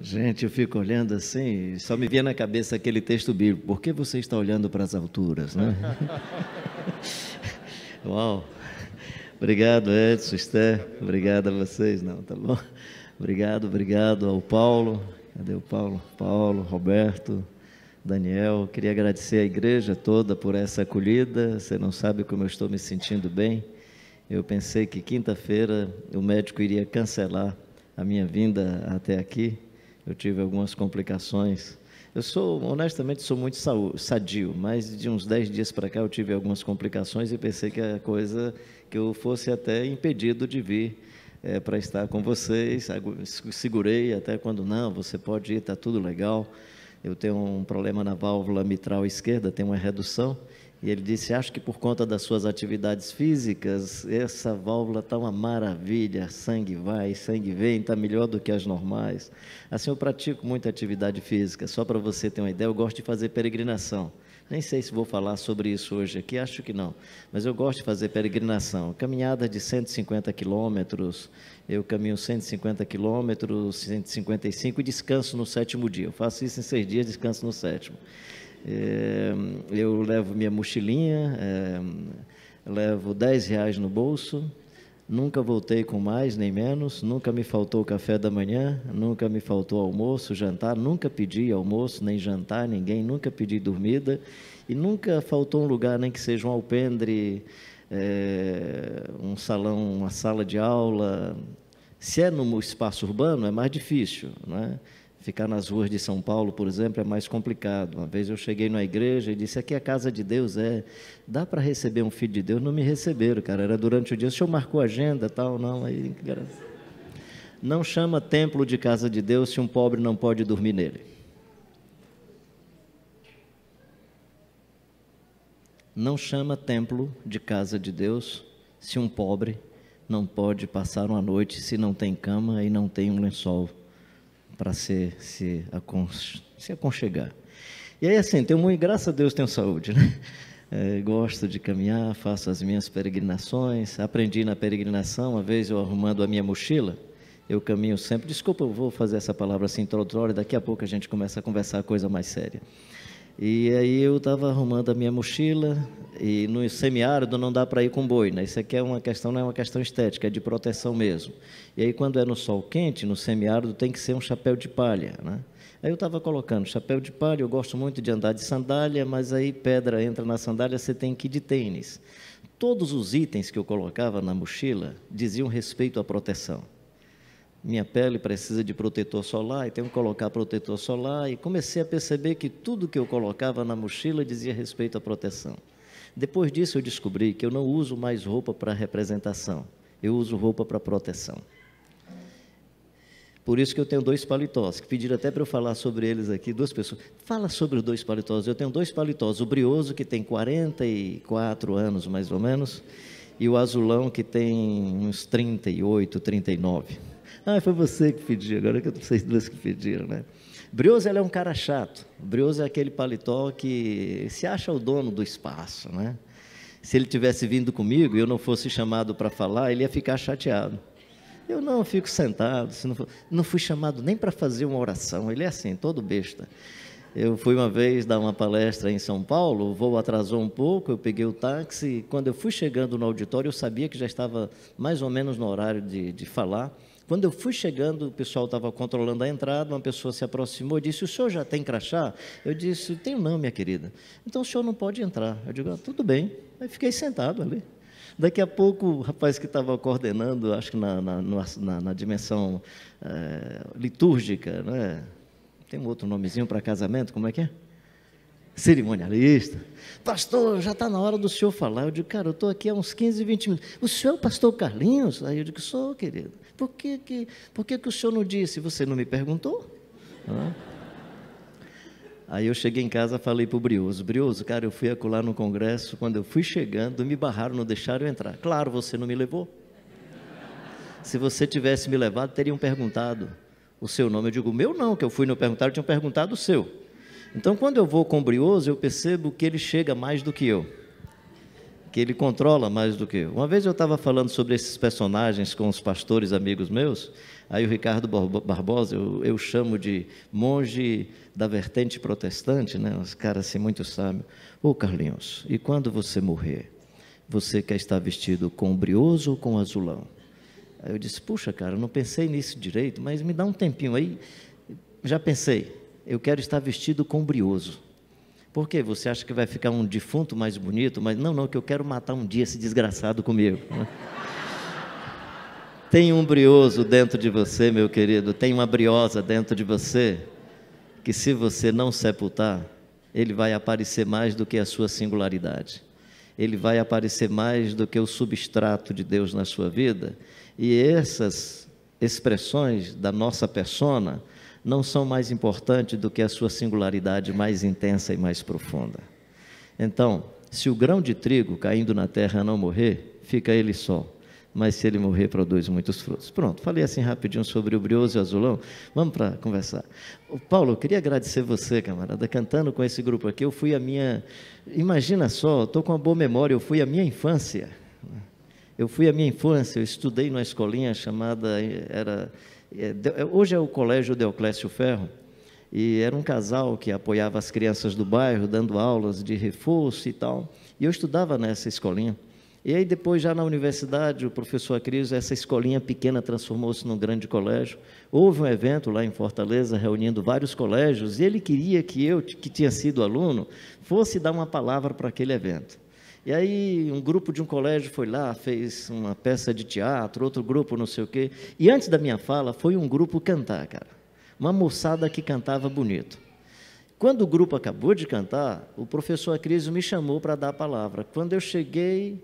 Gente, eu fico olhando assim, só me vinha na cabeça aquele texto bíblico, por que você está olhando para as alturas, né? Uau! Obrigado, Edson, Esther, obrigado a vocês, não, tá bom? Obrigado ao Paulo, cadê o Paulo? Paulo, Roberto, Daniel, queria agradecer à igreja toda por essa acolhida, você não sabe como eu estou me sentindo bem, eu pensei que quinta-feira o médico iria cancelar a minha vinda até aqui, eu tive algumas complicações. Eu honestamente, sou muito sadio, mas de uns 10 dias para cá eu tive algumas complicações e pensei que a coisa, que eu fosse até impedido de vir para estar com vocês. Segurei até quando, não, você pode ir, está tudo legal. Eu tenho um problema na válvula mitral esquerda, tem uma redução. E ele disse, acho que por conta das suas atividades físicas, essa válvula está uma maravilha, sangue vai, sangue vem, está melhor do que as normais. Assim, eu pratico muita atividade física, só para você ter uma ideia, eu gosto de fazer peregrinação. Nem sei se vou falar sobre isso hoje aqui, acho que não, mas eu gosto de fazer peregrinação. Caminhada de 150 quilômetros, eu caminho 150 quilômetros, 155 e descanso no 7º dia. Eu faço isso em 6 dias, descanso no 7º. Eu levo minha mochilinha, levo R$10 no bolso, nunca voltei com mais nem menos, nunca me faltou café da manhã, nunca me faltou almoço, jantar, nunca pedi almoço, nem jantar, ninguém, nunca pedi dormida, e nunca faltou um lugar, nem que seja um alpendre, um salão, uma sala de aula. Se é no espaço urbano, é mais difícil, né? Ficar nas ruas de São Paulo, por exemplo, é mais complicado. Uma vez eu cheguei na igreja e disse, aqui é a casa de Deus, dá para receber um filho de Deus? Não me receberam, cara, era durante o dia, o senhor marcou a agenda, tal, não, aí... Não chama templo de casa de Deus se um pobre não pode dormir nele. Não chama templo de casa de Deus se um pobre não pode passar uma noite, se não tem cama e não tem um lençol para se aconchegar. E aí, assim, graças a Deus tenho saúde, né? Gosto de caminhar, faço as minhas peregrinações, aprendi na peregrinação, uma vez eu arrumando a minha mochila, eu caminho sempre, desculpa, eu vou fazer essa palavra assim introdutória, daqui a pouco a gente começa a conversar coisa mais séria. E aí eu estava arrumando a minha mochila, e no semiárido não dá para ir com boina, isso aqui não é uma questão estética, é de proteção mesmo. E aí quando é no sol quente, no semiárido tem que ser um chapéu de palha, né? Aí eu estava colocando chapéu de palha, eu gosto muito de andar de sandália, mas aí pedra entra na sandália, você tem que ir de tênis. Todos os itens que eu colocava na mochila diziam respeito à proteção. Minha pele precisa de protetor solar, e tenho que colocar protetor solar, e comecei a perceber que tudo que eu colocava na mochila dizia respeito à proteção. Depois disso eu descobri que eu não uso mais roupa para representação, eu uso roupa para proteção. Por isso que eu tenho 2 paletós, que pediram até para eu falar sobre eles aqui, 2 pessoas. Fala sobre os 2 paletós, eu tenho 2 paletós, o Brioso, que tem 44 anos mais ou menos, e o Azulão, que tem uns 38, 39. Ah, foi você que pediu, agora que eu não sei duas que pediram, né? Brioso, ele é um cara chato. Brioso é aquele paletó que se acha o dono do espaço, né? Se ele tivesse vindo comigo e eu não fosse chamado para falar, ele ia ficar chateado. Eu não, fico sentado, não fui chamado nem para fazer uma oração, ele é assim, todo besta. Eu fui uma vez dar uma palestra em São Paulo, o voo atrasou um pouco, eu peguei o táxi, quando eu fui chegando no auditório, eu sabia que já estava mais ou menos no horário de falar. Quando eu fui chegando, o pessoal estava controlando a entrada, uma pessoa se aproximou e disse, o senhor já tem crachá? Eu disse, tenho não, minha querida. Então o senhor não pode entrar. Eu digo, tudo bem. Aí fiquei sentado ali. Daqui a pouco, o rapaz que estava coordenando, acho que na dimensão litúrgica, né? Tem um outro nomezinho para casamento, como é que é? Cerimonialista. Pastor, já está na hora do senhor falar. Eu digo, cara, eu estou aqui há uns 15, 20 minutos. O senhor é o pastor Carlinhos? Aí eu digo, sou, querido. Por que o senhor não disse? Você não me perguntou? Aí eu cheguei em casa, falei para o Brioso, cara, eu fui acolá no congresso, quando eu fui chegando, me barraram, não deixaram eu entrar. Claro, você não me levou. Se você tivesse me levado, teriam perguntado o seu nome. Eu digo, o meu não, que eu fui no perguntar, tinham perguntado o seu. Então, quando eu vou com o Brioso, eu percebo que ele chega mais do que eu. que ele controla mais do que eu. Uma vez eu estava falando sobre esses personagens com os pastores amigos meus, aí o Ricardo Barbosa, eu chamo de monge da vertente protestante, né? Os caras assim muito sábios. Ô Carlinhos, e quando você morrer, você quer estar vestido com brioso ou com azulão? Aí eu disse, puxa cara, eu não pensei nisso direito, mas me dá um tempinho aí. Já pensei, eu quero estar vestido com brioso. Por quê? Você acha que vai ficar um defunto mais bonito? Mas não, que eu quero matar um dia esse desgraçado comigo. Tem um brioso dentro de você, meu querido, tem uma briosa dentro de você, que se você não sepultar, ele vai aparecer mais do que a sua singularidade. Ele vai aparecer mais do que o substrato de Deus na sua vida. E essas expressões da nossa persona não são mais importantes do que a sua singularidade mais intensa e mais profunda. Então, se o grão de trigo caindo na terra não morrer, fica ele só, mas se ele morrer, produz muitos frutos. Pronto, falei assim rapidinho sobre o brioso e o azulão, vamos para conversar. Paulo, eu queria agradecer você, camarada, cantando com esse grupo aqui, eu fui a minha, imagina só, estou com uma boa memória, eu fui a minha infância, eu estudei numa escolinha chamada, hoje é o Colégio Deoclésio Ferro, e era um casal que apoiava as crianças do bairro, dando aulas de reforço e tal, e eu estudava nessa escolinha. E aí depois, já na universidade, o professor Acris, essa escolinha pequena transformou-se num grande colégio. Houve um evento lá em Fortaleza, reunindo vários colégios, e ele queria que eu, que tinha sido aluno, fosse dar uma palavra para aquele evento. E aí um grupo de um colégio foi lá, fez uma peça de teatro, outro grupo não sei o quê. E antes da minha fala, foi um grupo cantar, cara. Uma moçada que cantava bonito. Quando o grupo acabou de cantar, o professor Acris me chamou para dar a palavra. Quando eu cheguei,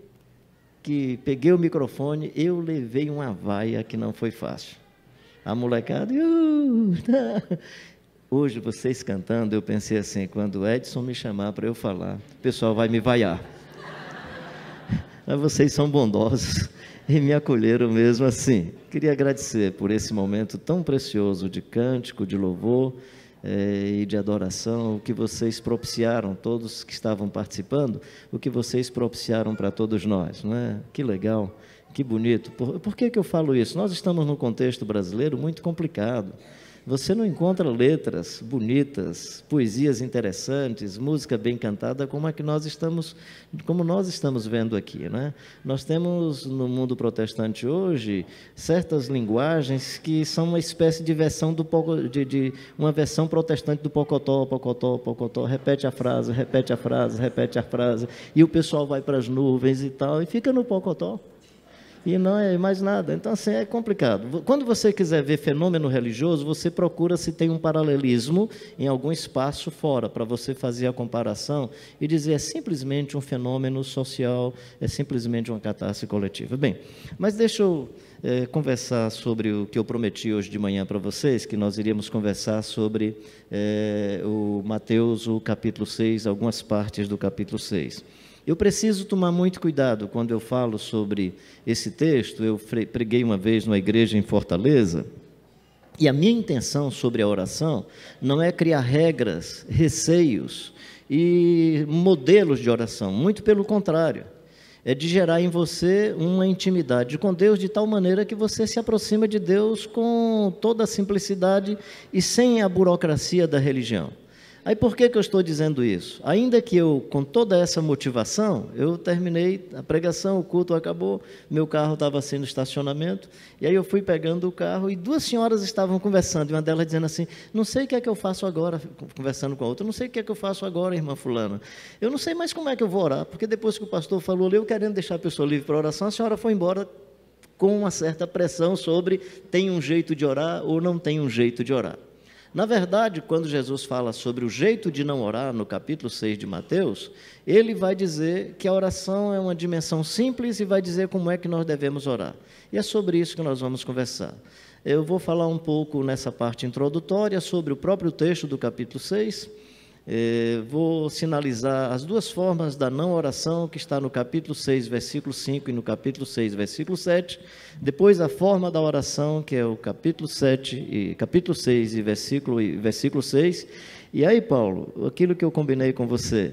que peguei o microfone, eu levei uma vaia que não foi fácil. A molecada... Hoje, vocês cantando, eu pensei assim, quando o Edson me chamar para eu falar, o pessoal vai me vaiar. Mas vocês são bondosos e me acolheram mesmo assim. Queria agradecer por esse momento tão precioso de cântico, de louvor e de adoração, o que vocês propiciaram, todos que estavam participando, o que vocês propiciaram para todos nós, não é? Que legal, que bonito. Por que eu falo isso? Nós estamos num contexto brasileiro muito complicado. Você não encontra letras bonitas, poesias interessantes, música bem cantada, como nós estamos vendo aqui, né? Nós temos no mundo protestante hoje certas linguagens que são uma espécie de versão uma versão protestante do pocotó, pocotó, pocotó, repete a frase, repete a frase, repete a frase, e o pessoal vai para as nuvens e tal, e fica no pocotó. E não é mais nada. Então, assim, é complicado. Quando você quiser ver fenômeno religioso, você procura se tem um paralelismo em algum espaço fora, para você fazer a comparação e dizer, é simplesmente um fenômeno social, é simplesmente uma catástrofe coletiva. Bem, mas deixa eu conversar sobre o que eu prometi hoje de manhã para vocês, que nós iríamos conversar sobre o Mateus, o capítulo 6, algumas partes do capítulo 6. Eu preciso tomar muito cuidado quando eu falo sobre esse texto. Eu preguei uma vez numa igreja em Fortaleza, e a minha intenção sobre a oração não é criar regras, receios e modelos de oração, muito pelo contrário, é de gerar em você uma intimidade com Deus de tal maneira que você se aproxima de Deus com toda a simplicidade e sem a burocracia da religião. Aí por que eu estou dizendo isso? Ainda que eu, com toda essa motivação, eu terminei a pregação, o culto acabou, meu carro estava assim no estacionamento, e aí eu fui pegando o carro e duas senhoras estavam conversando, e uma delas dizendo assim, não sei o que é que eu faço agora, conversando com a outra, não sei o que é que eu faço agora, irmã fulana, eu não sei mais como é que eu vou orar, porque depois que o pastor falou ali, eu querendo deixar a pessoa livre para oração, a senhora foi embora com uma certa pressão sobre tem um jeito de orar ou não tem um jeito de orar. Na verdade, quando Jesus fala sobre o jeito de não orar, no capítulo 6 de Mateus, ele vai dizer que a oração é uma dimensão simples e vai dizer como é que nós devemos orar. E é sobre isso que nós vamos conversar. Eu vou falar um pouco nessa parte introdutória sobre o próprio texto do capítulo 6, vou sinalizar as duas formas da não oração que está no capítulo 6, versículo 5 e no capítulo 6, versículo 7, depois a forma da oração, que é o capítulo 6 e versículo 6, e aí, Paulo, aquilo que eu combinei com você,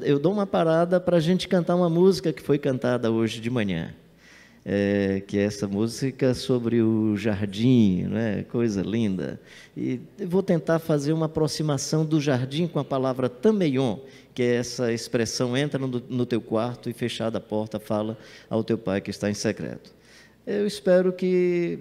eu dou uma parada para a gente cantar uma música que foi cantada hoje de manhã. Que é essa música sobre o jardim, né? Coisa linda. E eu vou tentar fazer uma aproximação do jardim com a palavra tameion, que é essa expressão: entra no teu quarto e, fechada a porta, fala ao teu pai que está em secreto. Eu espero que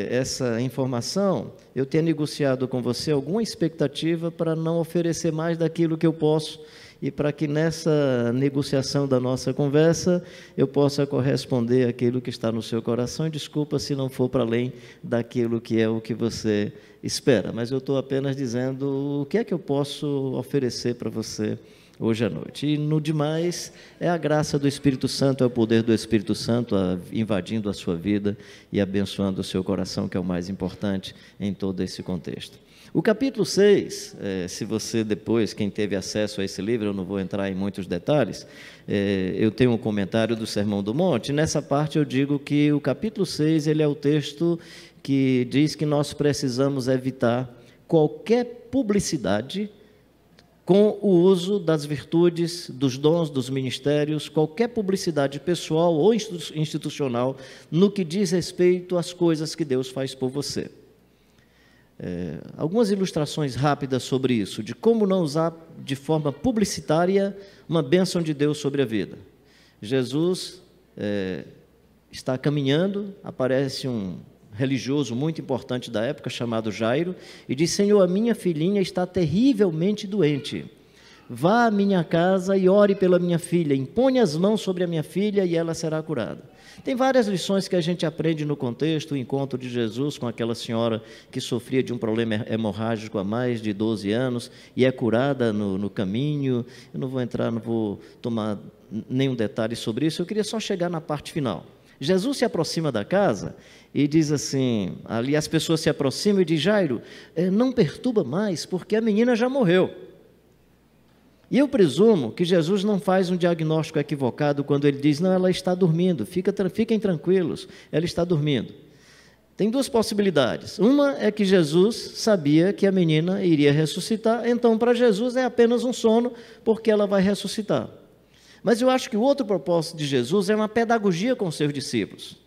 essa informação eu tenha negociado com você alguma expectativa para não oferecer mais daquilo que eu posso, e para que nessa negociação da nossa conversa eu possa corresponder àquilo que está no seu coração. E desculpa se não for para além daquilo que é o que você espera, mas eu estou apenas dizendo o que é que eu posso oferecer para você hoje à noite. E no demais, é a graça do Espírito Santo, é o poder do Espírito Santo invadindo a sua vida e abençoando o seu coração, que é o mais importante em todo esse contexto. O capítulo 6, se você depois, quem teve acesso a esse livro, eu não vou entrar em muitos detalhes, eu tenho um comentário do Sermão do Monte. Nessa parte eu digo que o capítulo 6, ele é o texto que diz que nós precisamos evitar qualquer publicidade com o uso das virtudes, dos dons, dos ministérios, qualquer publicidade pessoal ou institucional no que diz respeito às coisas que Deus faz por você. Algumas ilustrações rápidas sobre isso, de como não usar de forma publicitária uma bênção de Deus sobre a vida. Jesus está caminhando, aparece um religioso muito importante da época, chamado Jairo, e diz: Senhor, a minha filhinha está terrivelmente doente. Vá à minha casa e ore pela minha filha, impõe as mãos sobre a minha filha e ela será curada. Tem várias lições que a gente aprende no contexto, o encontro de Jesus com aquela senhora que sofria de um problema hemorrágico há mais de 12 anos e é curada no caminho. Eu não vou entrar, não vou tomar nenhum detalhe sobre isso, eu queria só chegar na parte final. Jesus se aproxima da casa e diz assim, ali as pessoas se aproximam e diz: Jairo, não perturba mais, porque a menina já morreu. E eu presumo que Jesus não faz um diagnóstico equivocado quando ele diz: não, ela está dormindo, fiquem tranquilos, ela está dormindo. Tem duas possibilidades. Uma é que Jesus sabia que a menina iria ressuscitar, então para Jesus é apenas um sono, porque ela vai ressuscitar. Mas eu acho que o outro propósito de Jesus é uma pedagogia com os seus discípulos.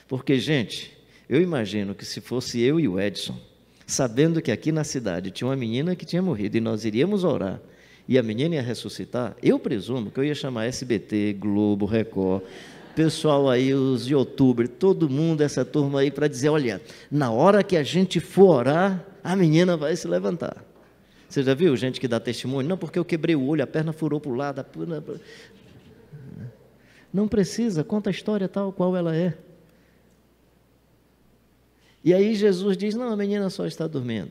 Porque, gente, eu imagino que se fosse eu e o Edson, sabendo que aqui na cidade tinha uma menina que tinha morrido e nós iríamos orar, e a menina ia ressuscitar, eu presumo que eu ia chamar SBT, Globo, Record, pessoal aí, os youtubers, todo mundo, essa turma aí, para dizer: olha, na hora que a gente for orar, a menina vai se levantar. Você já viu gente que dá testemunho? Não, porque eu quebrei o olho, a perna furou para o lado. Não precisa, conta a história tal qual ela é. E aí Jesus diz: não, a menina só está dormindo.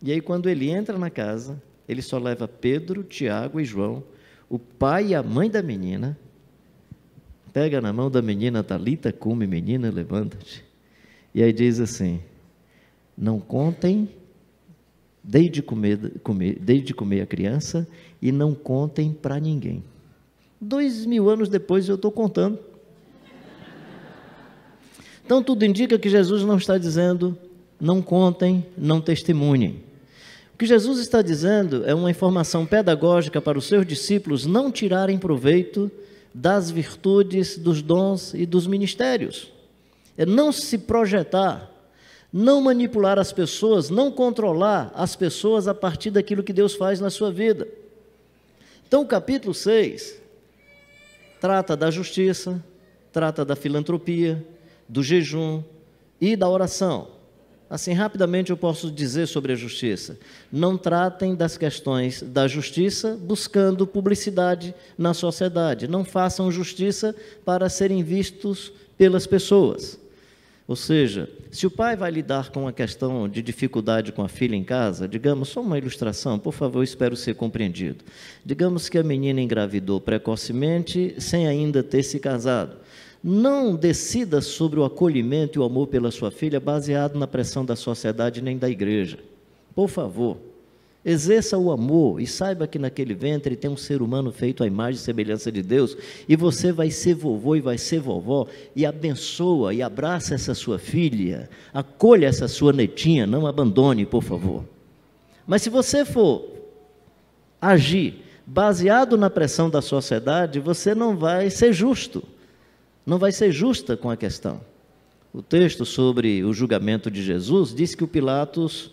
E aí quando ele entra na casa, ele só leva Pedro, Tiago e João, o pai e a mãe da menina, pega na mão da menina: Talita cumi, menina, levanta-te. E aí diz assim: não contem, dei de comer a criança e não contem para ninguém. 2000 anos depois eu estou contando. Então tudo indica que Jesus não está dizendo: não contem, não testemunhem. O que Jesus está dizendo é uma informação pedagógica para os seus discípulos não tirarem proveito das virtudes, dos dons e dos ministérios. É não se projetar, não manipular as pessoas, não controlar as pessoas a partir daquilo que Deus faz na sua vida. Então o capítulo 6 trata da justiça, trata da filantropia, do jejum e da oração. Assim, rapidamente eu posso dizer sobre a justiça: não tratem das questões da justiça buscando publicidade na sociedade, não façam justiça para serem vistos pelas pessoas. Ou seja, se o pai vai lidar com uma questão de dificuldade com a filha em casa, digamos, só uma ilustração, por favor, eu espero ser compreendido. Digamos que a menina engravidou precocemente, sem ainda ter se casado. Não decida sobre o acolhimento e o amor pela sua filha baseado na pressão da sociedade nem da igreja. Por favor, exerça o amor e saiba que naquele ventre tem um ser humano feito à imagem e semelhança de Deus, e você vai ser vovô e vai ser vovó, e abençoa e abraça essa sua filha, acolha essa sua netinha, não abandone, por favor. Mas se você for agir Baseado na pressão da sociedade, você não vai ser justo, não vai ser justa com a questão. O texto sobre o julgamento de Jesus diz que o Pilatos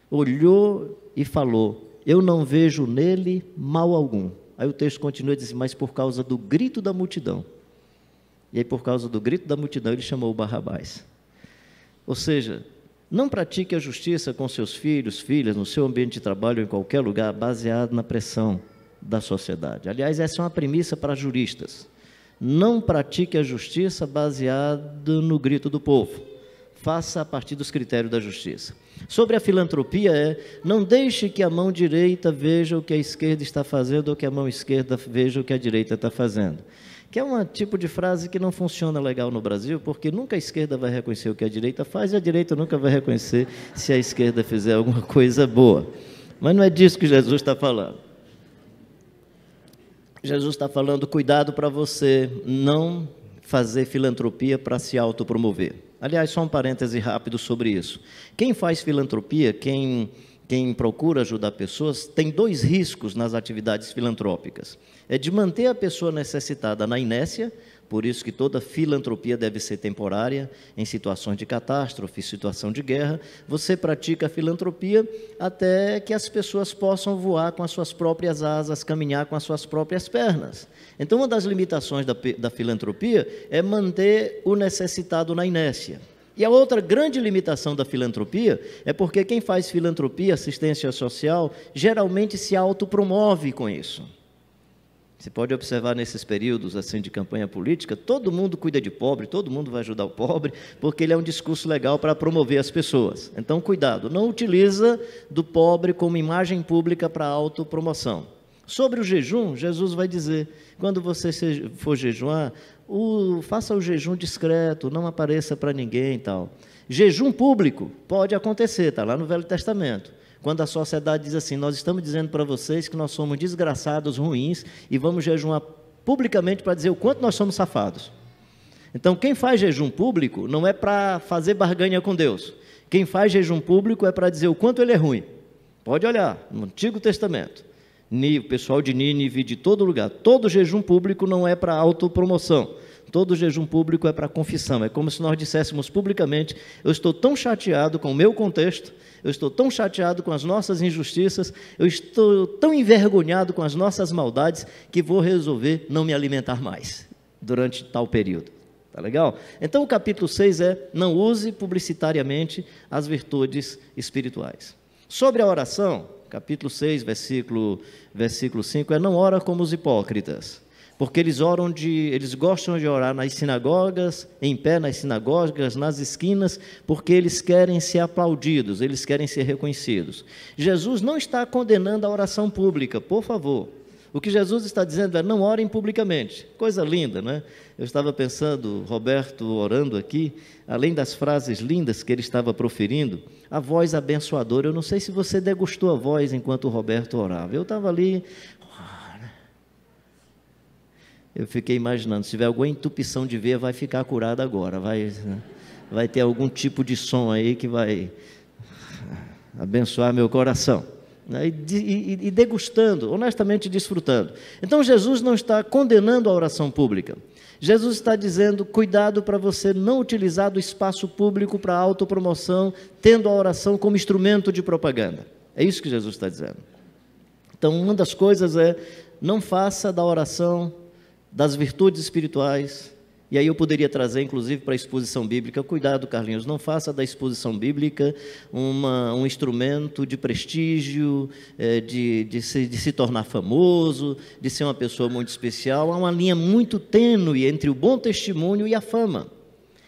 olhou e falou: eu não vejo nele mal algum. Aí o texto continua e diz: mas por causa do grito da multidão. E aí, por causa do grito da multidão, ele chamou Barrabás. Ou seja, não pratique a justiça com seus filhos, filhas, no seu ambiente de trabalho ou em qualquer lugar, baseado na pressão da sociedade. Aliás, essa é uma premissa para juristas. Não pratique a justiça baseado no grito do povo. Faça a partir dos critérios da justiça. Sobre a filantropia não deixe que a mão direita veja o que a esquerda está fazendo ou que a mão esquerda veja o que a direita está fazendo. Que é um tipo de frase que não funciona legal no Brasil, porque nunca a esquerda vai reconhecer o que a direita faz e a direita nunca vai reconhecer se a esquerda fizer alguma coisa boa. Mas não é disso que Jesus está falando. Jesus está falando: cuidado para você não fazer filantropia para se autopromover. Aliás, só um parêntese rápido sobre isso. Quem faz filantropia, quem procura ajudar pessoas, tem dois riscos nas atividades filantrópicas. É de manter a pessoa necessitada na inércia, por isso que toda filantropia deve ser temporária, em situações de catástrofe, situação de guerra. Você pratica a filantropia até que as pessoas possam voar com as suas próprias asas, caminhar com as suas próprias pernas. Então, uma das limitações da filantropia é manter o necessitado na inércia. E a outra grande limitação da filantropia é porque quem faz filantropia, assistência social, geralmente se autopromove com isso. Você pode observar nesses períodos assim de campanha política, todo mundo cuida de pobre, todo mundo vai ajudar o pobre, porque ele é um discurso legal para promover as pessoas. Então, cuidado, não utiliza do pobre como imagem pública para autopromoção. Sobre o jejum, Jesus vai dizer: quando você for jejuar, faça o jejum discreto, não apareça para ninguém e tal. Jejum público pode acontecer, está lá no Velho Testamento. Quando a sociedade diz assim: nós estamos dizendo para vocês que nós somos desgraçados, ruins, e vamos jejuar publicamente para dizer o quanto nós somos safados. Então, quem faz jejum público não é para fazer barganha com Deus. Quem faz jejum público é para dizer o quanto ele é ruim. Pode olhar, no Antigo Testamento. O pessoal de Nínive, de todo lugar. Todo jejum público não é para autopromoção. Todo jejum público é para confissão. É como se nós disséssemos publicamente: eu estou tão chateado com o meu contexto, eu estou tão chateado com as nossas injustiças, eu estou tão envergonhado com as nossas maldades, que vou resolver não me alimentar mais durante tal período. Tá legal? Então, o capítulo 6 não use publicitariamente as virtudes espirituais. Sobre a oração, capítulo 6, versículo 5, não ora como os hipócritas, porque eles gostam de orar nas sinagogas, em pé nas sinagogas, nas esquinas, porque eles querem ser aplaudidos, eles querem ser reconhecidos. Jesus não está condenando a oração pública, por favor. O que Jesus está dizendo é: não orem publicamente. Coisa linda, né? Eu estava pensando, Roberto orando aqui, além das frases lindas que ele estava proferindo, a voz abençoadora. Eu não sei se você degustou a voz enquanto o Roberto orava. Eu estava ali, eu fiquei imaginando, se tiver alguma entupição de veia, vai ficar curada agora, vai ter algum tipo de som aí que vai abençoar meu coração. E degustando, honestamente desfrutando. Então, Jesus não está condenando a oração pública. Jesus está dizendo: cuidado para você não utilizar do espaço público para autopromoção, tendo a oração como instrumento de propaganda. É isso que Jesus está dizendo. Então, uma das coisas não faça da oração, das virtudes espirituais, e aí eu poderia trazer, inclusive, para a exposição bíblica. Cuidado, Carlinhos, não faça da exposição bíblica um instrumento de prestígio, de se tornar famoso, de ser uma pessoa muito especial. Há uma linha muito tênue entre o bom testemunho e a fama.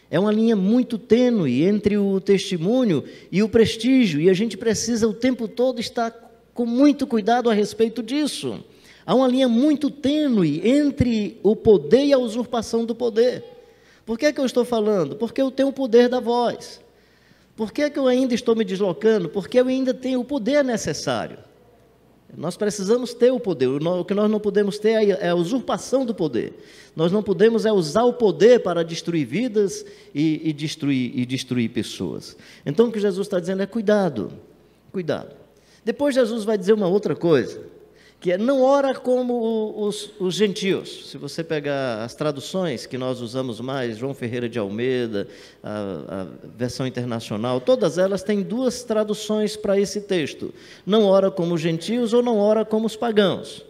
É uma linha muito tênue entre o testemunho e o prestígio, e a gente precisa o tempo todo estar com muito cuidado a respeito disso. Há uma linha muito tênue entre o poder e a usurpação do poder. Por que eu estou falando? Porque eu tenho o poder da voz. Por que eu ainda estou me deslocando? Porque eu ainda tenho o poder necessário. Nós precisamos ter o poder. O que nós não podemos ter é a usurpação do poder. Nós não podemos usar o poder para destruir vidas e destruir pessoas. Então, o que Jesus está dizendo é: cuidado, cuidado. Depois Jesus vai dizer uma outra coisa, que é não ora como os gentios. Se você pegar as traduções que nós usamos mais, João Ferreira de Almeida, a versão internacional, todas elas têm duas traduções para esse texto. Não ora como os gentios ou não ora como os pagãos.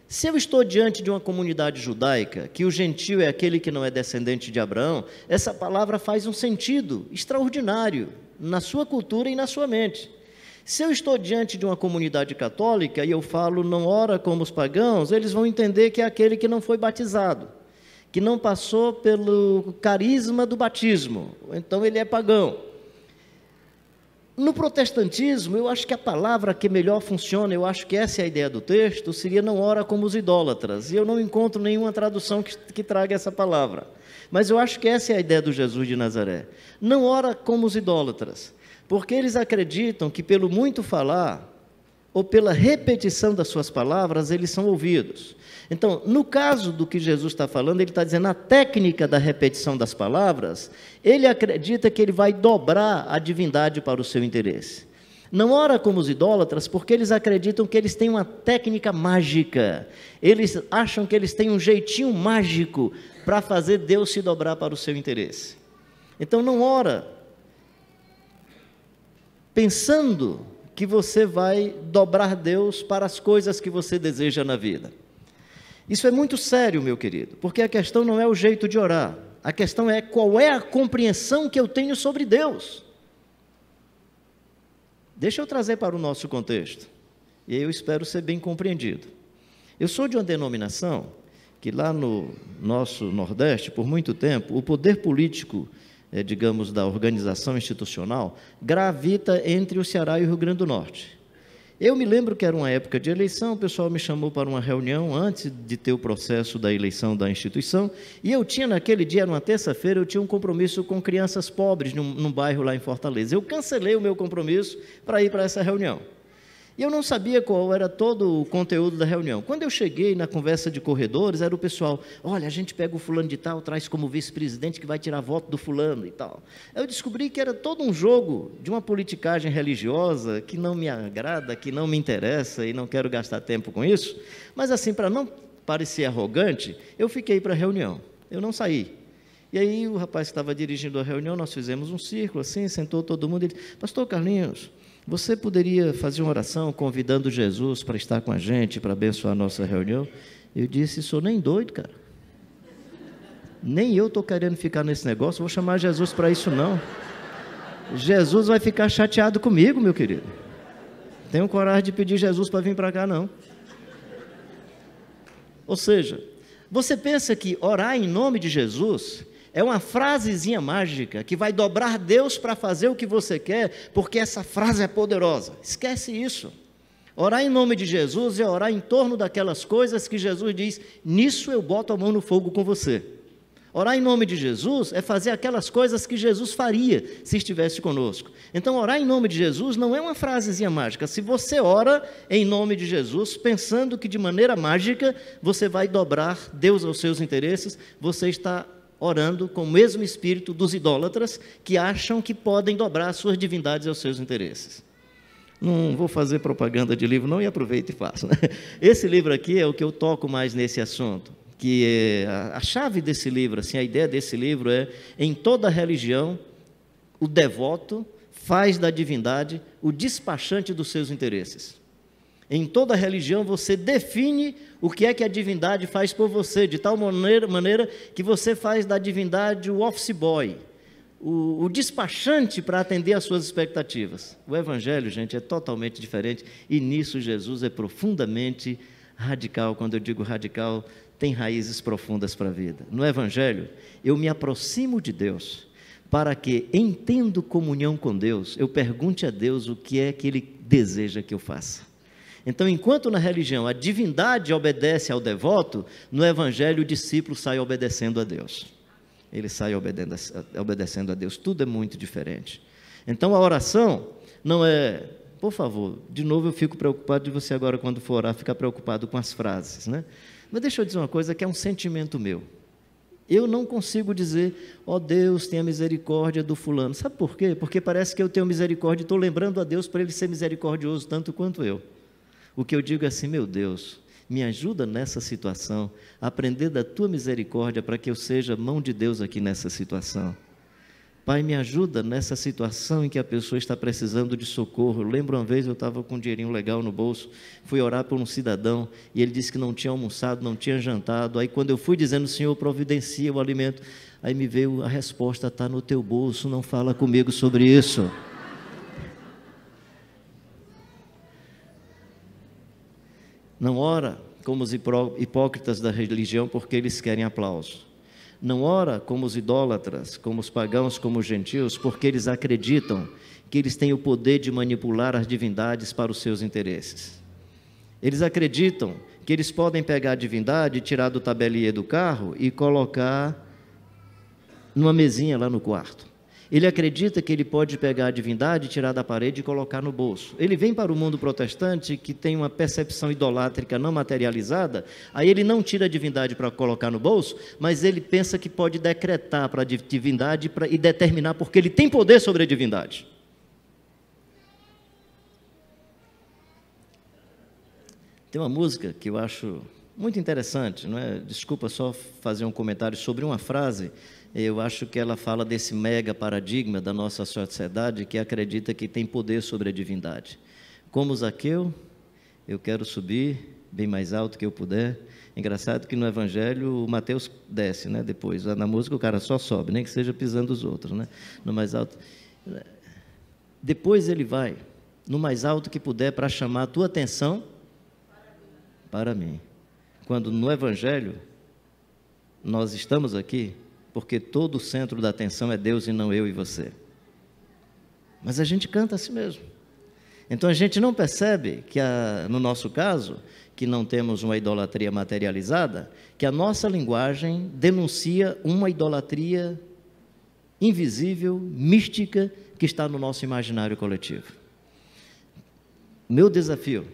Se eu estou diante de uma comunidade judaica, que o gentio é aquele que não é descendente de Abraão, essa palavra faz um sentido extraordinário na sua cultura e na sua mente. Se eu estou diante de uma comunidade católica e eu falo não ora como os pagãos, eles vão entender que é aquele que não foi batizado, que não passou pelo carisma do batismo, então ele é pagão. No protestantismo, eu acho que a palavra que melhor funciona, eu acho que essa é a ideia do texto, seria não ora como os idólatras, e eu não encontro nenhuma tradução que traga essa palavra, mas eu acho que essa é a ideia do Jesus de Nazaré. Não ora como os idólatras, porque eles acreditam que pelo muito falar, ou pela repetição das suas palavras, eles são ouvidos. Então, no caso do que Jesus está falando, ele está dizendo a técnica da repetição das palavras, ele acredita que ele vai dobrar a divindade para o seu interesse. Não ora como os idólatras, porque eles acreditam que eles têm uma técnica mágica, eles acham que eles têm um jeitinho mágico para fazer Deus se dobrar para o seu interesse. Então, não ora pensando que você vai dobrar Deus para as coisas que você deseja na vida. Isso é muito sério, meu querido, porque a questão não é o jeito de orar, a questão é qual é a compreensão que eu tenho sobre Deus. Deixa eu trazer para o nosso contexto, e eu espero ser bem compreendido. Eu sou de uma denominação que lá no nosso Nordeste, por muito tempo, o poder político, digamos, da organização institucional, gravita entre o Ceará e o Rio Grande do Norte. Eu me lembro que era uma época de eleição, o pessoal me chamou para uma reunião antes de ter o processo da eleição da instituição, e eu tinha naquele dia, numa terça-feira, eu tinha um compromisso com crianças pobres num bairro lá em Fortaleza. Eu cancelei o meu compromisso para ir para essa reunião. E eu não sabia qual era todo o conteúdo da reunião. Quando eu cheguei na conversa de corredores, era o pessoal, olha, a gente pega o fulano de tal, traz como vice-presidente que vai tirar voto do fulano e tal. Eu descobri que era todo um jogo de uma politicagem religiosa que não me agrada, que não me interessa e não quero gastar tempo com isso. Mas assim, para não parecer arrogante, eu fiquei para a reunião, eu não saí. E aí o rapaz que estava dirigindo a reunião, nós fizemos um círculo assim, sentou todo mundo e disse, pastor Carlinhos, você poderia fazer uma oração convidando Jesus para estar com a gente, para abençoar a nossa reunião? Eu disse, sou nem doido, cara. Nem eu estou querendo ficar nesse negócio, vou chamar Jesus para isso não. Jesus vai ficar chateado comigo, meu querido. Tenho coragem de pedir Jesus para vir para cá, não. Ou seja, você pensa que orar em nome de Jesus é uma frasezinha mágica que vai dobrar Deus para fazer o que você quer, porque essa frase é poderosa. Esquece isso. Orar em nome de Jesus é orar em torno daquelas coisas que Jesus diz, nisso eu boto a mão no fogo com você. Orar em nome de Jesus é fazer aquelas coisas que Jesus faria se estivesse conosco. Então, orar em nome de Jesus não é uma frasezinha mágica. Se você ora em nome de Jesus, pensando que de maneira mágica você vai dobrar Deus aos seus interesses, você está orando com o mesmo espírito dos idólatras que acham que podem dobrar as suas divindades aos seus interesses. Não vou fazer propaganda de livro, não, e aproveito e faço. Né? Esse livro aqui é o que eu toco mais nesse assunto, que é a chave desse livro, assim, a ideia desse livro é, em toda religião, o devoto faz da divindade o despachante dos seus interesses. Em toda religião você define o que é que a divindade faz por você, de tal maneira que você faz da divindade o office boy, o despachante para atender às suas expectativas. O Evangelho, gente, é totalmente diferente e nisso Jesus é profundamente radical. Quando eu digo radical, tem raízes profundas para a vida. No Evangelho, eu me aproximo de Deus para que, em tendo comunhão com Deus, eu pergunte a Deus o que é que Ele deseja que eu faça. Então, enquanto na religião a divindade obedece ao devoto, no Evangelho o discípulo sai obedecendo a Deus. Ele sai obedecendo a Deus. Tudo é muito diferente. Então, a oração não é... Por favor, de novo eu fico preocupado de você agora, quando for orar, ficar preocupado com as frases, né? Mas deixa eu dizer uma coisa que é um sentimento meu. Eu não consigo dizer, ó Deus, tenha misericórdia do fulano. Sabe por quê? Porque parece que eu tenho misericórdia e estou lembrando a Deus para Ele ser misericordioso tanto quanto eu. O que eu digo é assim: meu Deus, me ajuda nessa situação, a aprender da tua misericórdia para que eu seja mão de Deus aqui nessa situação. Pai, me ajuda nessa situação em que a pessoa está precisando de socorro. Eu lembro uma vez, eu estava com um dinheirinho legal no bolso, fui orar por um cidadão, e ele disse que não tinha almoçado, não tinha jantado. Aí quando eu fui dizendo: Senhor, providencia o alimento, aí me veio a resposta: está no teu bolso, não fala comigo sobre isso. Não ora como os hipócritas da religião, porque eles querem aplauso. Não ora como os idólatras, como os pagãos, como os gentios, porque eles acreditam que eles têm o poder de manipular as divindades para os seus interesses. Eles acreditam que eles podem pegar a divindade, tirar do tabeliê do carro e colocar numa mesinha lá no quarto. Ele acredita que ele pode pegar a divindade, tirar da parede e colocar no bolso. Ele vem para o mundo protestante, que tem uma percepção idolátrica não materializada, aí ele não tira a divindade para colocar no bolso, mas ele pensa que pode decretar para a divindade e determinar, porque ele tem poder sobre a divindade. Tem uma música que eu acho muito interessante, não é? Desculpa só fazer um comentário sobre uma frase. Eu acho que ela fala desse mega paradigma da nossa sociedade que acredita que tem poder sobre a divindade. Como Zaqueu, eu quero subir bem mais alto que eu puder. Engraçado que no Evangelho o Mateus desce, né? Depois, na música o cara só sobe, nem que seja pisando os outros, né? No mais alto. Depois ele vai no mais alto que puder para chamar a tua atenção para mim. Quando no Evangelho nós estamos aqui porque todo o centro da atenção é Deus e não eu e você. Mas a gente canta assim mesmo. Então a gente não percebe que, no nosso caso, que não temos uma idolatria materializada, que a nossa linguagem denuncia uma idolatria invisível, mística, que está no nosso imaginário coletivo. Meu desafio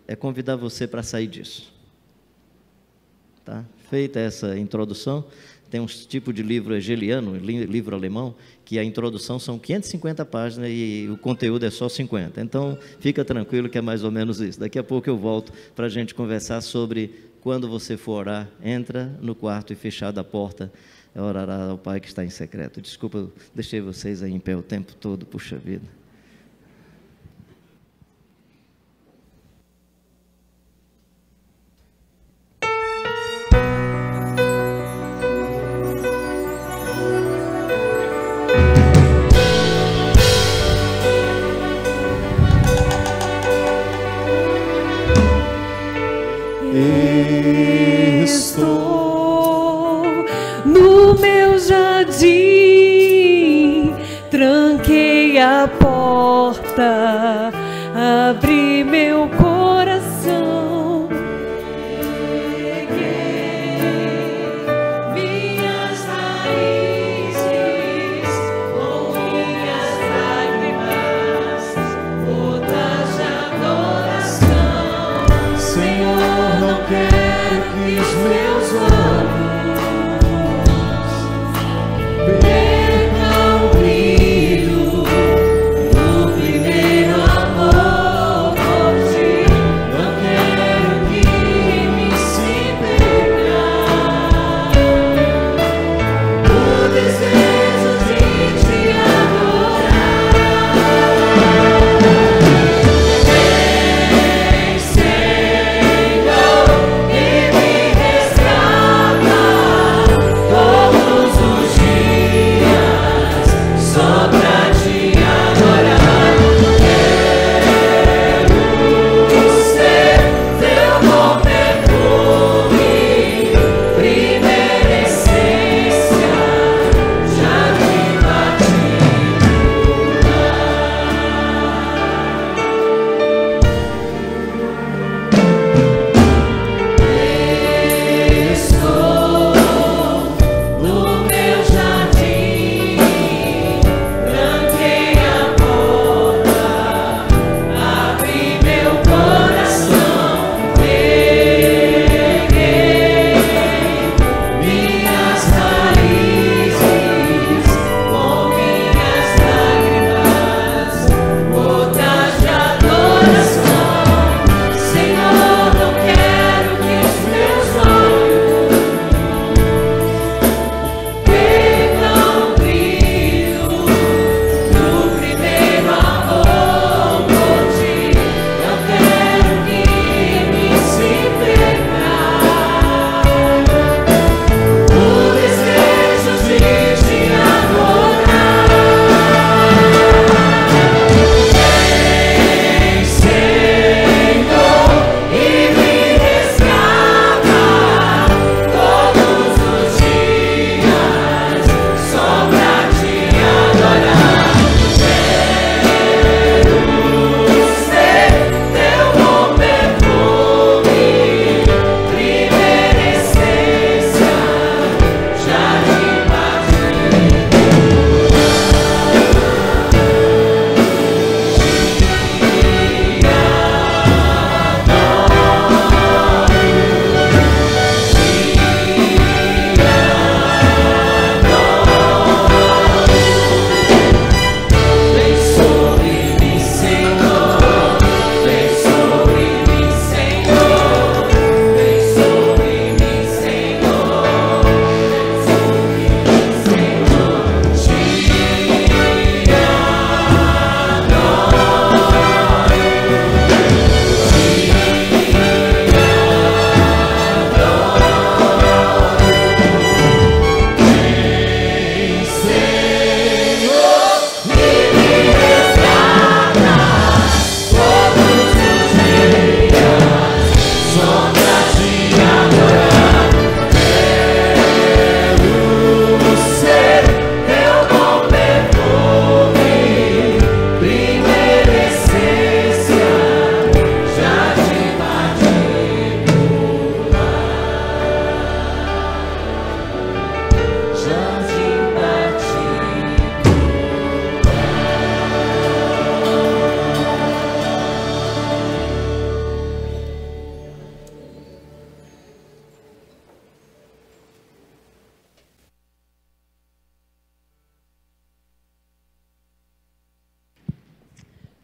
é convidar você para sair disso. Tá? Feita essa introdução, tem um tipo de livro hegeliano, livro alemão, que a introdução são 550 páginas e o conteúdo é só 50. Então, fica tranquilo que é mais ou menos isso. Daqui a pouco eu volto para a gente conversar sobre quando você for orar, entra no quarto e fechada a porta, orará ao Pai que está em secreto. Desculpa, eu deixei vocês aí em pé o tempo todo, puxa vida. Estou no meu jardim, tranquei a porta, abri meu coração, peguei minhas raízes com minhas lágrimas, gotas de adoração. Senhor, não quero que os meus olhos percam o brilho do primeiro amor.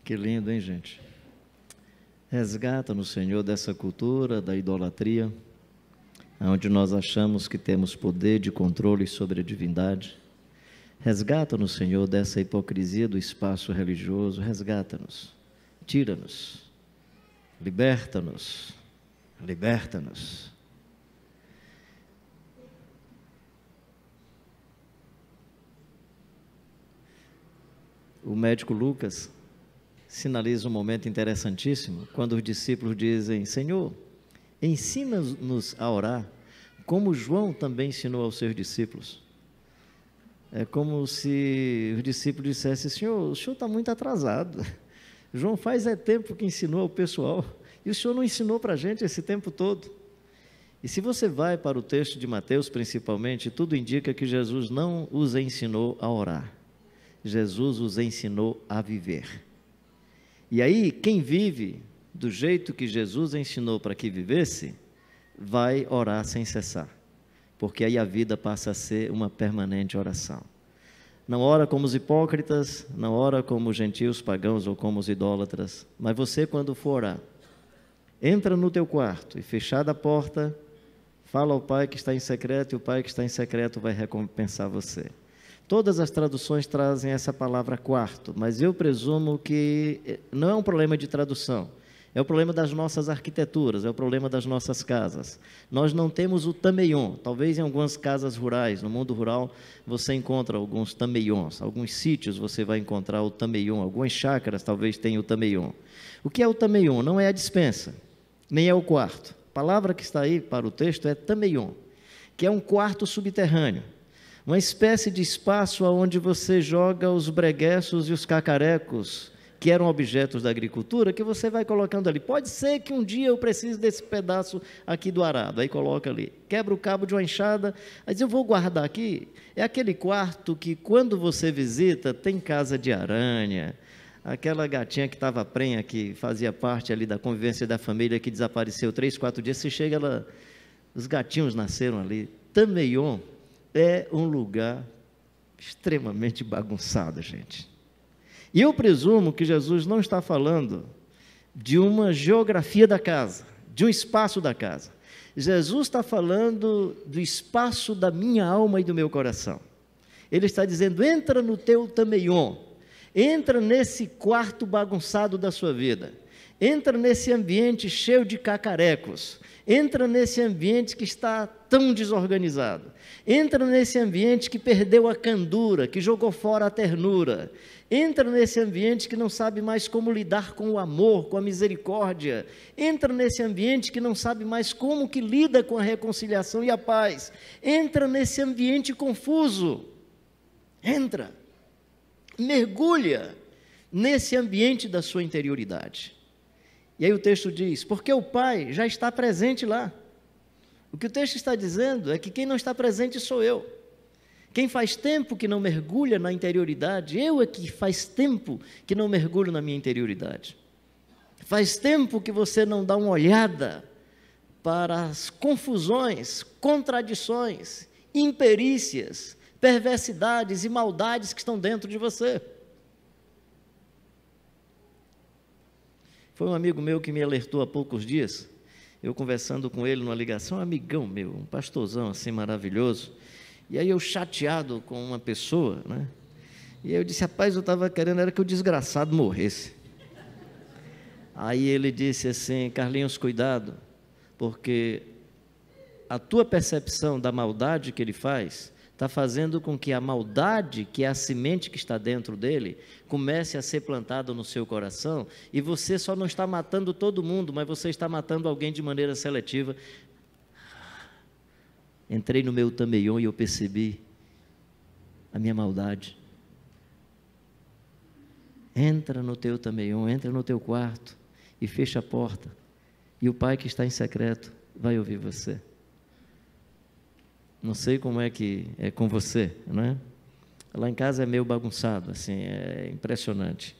Que lindo, hein, gente? Resgata-nos, Senhor, dessa cultura da idolatria, onde nós achamos que temos poder de controle sobre a divindade. Resgata-nos, Senhor, dessa hipocrisia do espaço religioso. Resgata-nos, tira-nos, liberta-nos, liberta-nos. O médico Lucas sinaliza um momento interessantíssimo, quando os discípulos dizem: Senhor, ensina-nos a orar, como João também ensinou aos seus discípulos. É como se os discípulos dissessem: Senhor, o senhor está muito atrasado. João faz tempo que ensinou ao pessoal, e o senhor não ensinou para a gente esse tempo todo. E se você vai para o texto de Mateus, principalmente, tudo indica que Jesus não os ensinou a orar. Jesus os ensinou a viver. E aí, quem vive do jeito que Jesus ensinou para que vivesse, vai orar sem cessar, porque aí a vida passa a ser uma permanente oração. Não ora como os hipócritas, não ora como os gentios pagãos ou como os idólatras, mas você, quando for orar, entra no teu quarto e, fechada a porta, fala ao Pai que está em secreto, e o Pai que está em secreto vai recompensar você. Todas as traduções trazem essa palavra quarto, mas eu presumo que não é um problema de tradução, é o problema das nossas arquiteturas, é o problema das nossas casas. Nós não temos o tameion. Talvez em algumas casas rurais, no mundo rural, você encontra alguns tameions, alguns sítios você vai encontrar o tameion, algumas chácaras talvez tenham o tameion. O que é o tameion? Não é a despensa, nem é o quarto. A palavra que está aí para o texto é tameion, que é um quarto subterrâneo. Uma espécie de espaço onde você joga os bregueços e os cacarecos, que eram objetos da agricultura, que você vai colocando ali. Pode ser que um dia eu precise desse pedaço aqui do arado, aí coloca ali. Quebra o cabo de uma enxada, mas eu vou guardar aqui. É aquele quarto que, quando você visita, tem casa de aranha, aquela gatinha que estava prenha, que fazia parte ali da convivência da família, que desapareceu 3, 4 dias, você chega lá, os gatinhos nasceram ali. Tameion é um lugar extremamente bagunçado, gente. E eu presumo que Jesus não está falando de uma geografia da casa, de um espaço da casa. Jesus está falando do espaço da minha alma e do meu coração. Ele está dizendo: entra no teu tameion, entra nesse quarto bagunçado da sua vida, entra nesse ambiente cheio de cacarecos, entra nesse ambiente que está tão desorganizado, entra nesse ambiente que perdeu a candura, que jogou fora a ternura, entra nesse ambiente que não sabe mais como lidar com o amor, com a misericórdia, entra nesse ambiente que não sabe mais como que lida com a reconciliação e a paz, entra nesse ambiente confuso, entra, mergulha nesse ambiente da sua interioridade. E aí o texto diz: porque o Pai já está presente lá. O que o texto está dizendo é que quem não está presente sou eu. Quem faz tempo que não mergulha na interioridade, eu é que faz tempo que não mergulho na minha interioridade. Faz tempo que você não dá uma olhada para as confusões, contradições, imperícias, perversidades e maldades que estão dentro de você. Foi um amigo meu que me alertou há poucos dias, eu conversando com ele numa ligação, um amigão meu, um pastorzão assim maravilhoso, e aí eu chateado com uma pessoa, né? E aí eu disse: rapaz, eu estava querendo era que o desgraçado morresse. Aí ele disse assim: Carlinhos, cuidado, porque a tua percepção da maldade que ele faz está fazendo com que a maldade, que é a semente que está dentro dele, comece a ser plantada no seu coração, e você só não está matando todo mundo, mas você está matando alguém de maneira seletiva. Entrei no meu tameion e eu percebi a minha maldade. Entra no teu tameion, entra no teu quarto e fecha a porta, e o Pai que está em secreto vai ouvir você. Não sei como é que é com você, não é? Lá em casa é meio bagunçado, assim, é impressionante.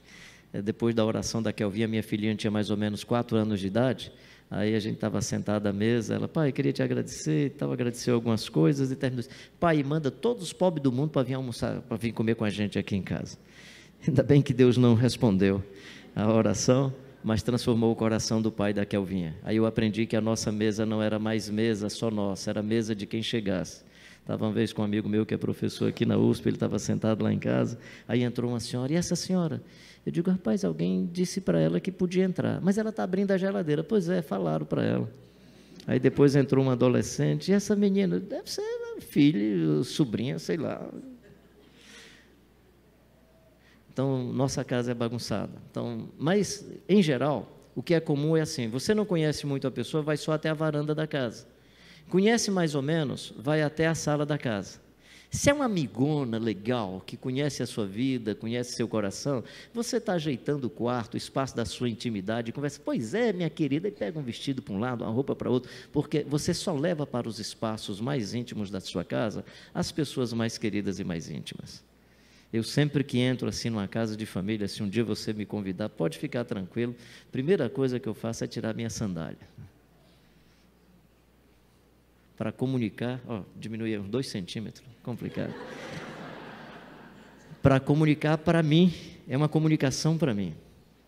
Depois da oração da Kelvinha, minha filhinha tinha mais ou menos 4 anos de idade, aí a gente estava sentado à mesa, ela: pai, queria te agradecer e tal, agradeceu algumas coisas, e terminou: pai, manda todos os pobres do mundo para vir almoçar, para vir comer com a gente aqui em casa. Ainda bem que Deus não respondeu a oração, mas transformou o coração do pai da Kelvinha. Aí eu aprendi que a nossa mesa não era mais mesa só nossa, era mesa de quem chegasse. Estava uma vez com um amigo meu que é professor aqui na USP, ele estava sentado lá em casa, aí entrou uma senhora, e essa senhora? Eu digo, rapaz, alguém disse para ela que podia entrar, mas ela está abrindo a geladeira. Pois é, falaram para ela. Aí depois entrou uma adolescente, e essa menina, deve ser filha, sobrinha, sei lá. Então, nossa casa é bagunçada. Então, mas, em geral, o que é comum é assim, você não conhece muito a pessoa, vai só até a varanda da casa. Conhece mais ou menos, vai até a sala da casa. Se é uma amigona legal, que conhece a sua vida, conhece seu coração, você está ajeitando o quarto, o espaço da sua intimidade, conversa, pois é, minha querida, e pega um vestido para um lado, uma roupa para outro, porque você só leva para os espaços mais íntimos da sua casa as pessoas mais queridas e mais íntimas. Eu sempre que entro assim numa casa de família, se um dia você me convidar, pode ficar tranquilo, primeira coisa que eu faço é tirar minha sandália. Para comunicar, diminuir uns 2 centímetros, complicado. Para comunicar para mim, é uma comunicação para mim,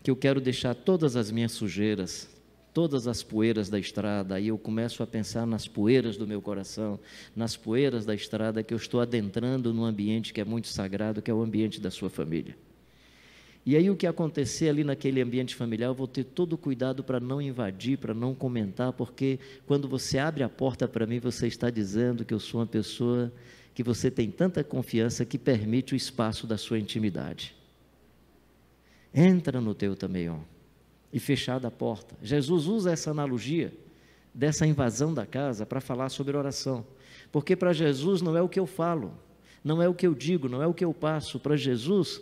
que eu quero deixar todas as minhas sujeiras, todas as poeiras da estrada, aí eu começo a pensar nas poeiras do meu coração, nas poeiras da estrada que eu estou adentrando num ambiente que é muito sagrado, que é o ambiente da sua família. E aí o que acontecer ali naquele ambiente familiar, eu vou ter todo o cuidado para não invadir, para não comentar, porque quando você abre a porta para mim, você está dizendo que eu sou uma pessoa que você tem tanta confiança que permite o espaço da sua intimidade. Entra no teu tameion e fechada a porta. Jesus usa essa analogia dessa invasão da casa para falar sobre oração, porque para Jesus não é o que eu falo, não é o que eu digo, não é o que eu passo, para Jesus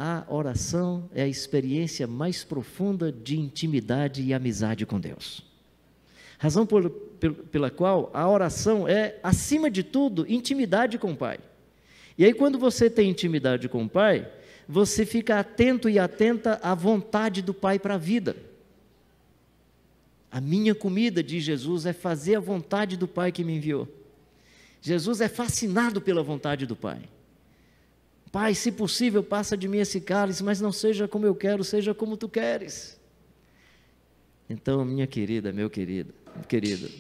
a oração é a experiência mais profunda de intimidade e amizade com Deus. Razão pela qual a oração é, acima de tudo, intimidade com o Pai. E aí quando você tem intimidade com o Pai, você fica atento e atenta à vontade do Pai para a vida. A minha comida, diz Jesus, é fazer a vontade do Pai que me enviou. Jesus é fascinado pela vontade do Pai. Pai, se possível, passa de mim esse cálice, mas não seja como eu quero, seja como tu queres. Então, minha querida, meu querido,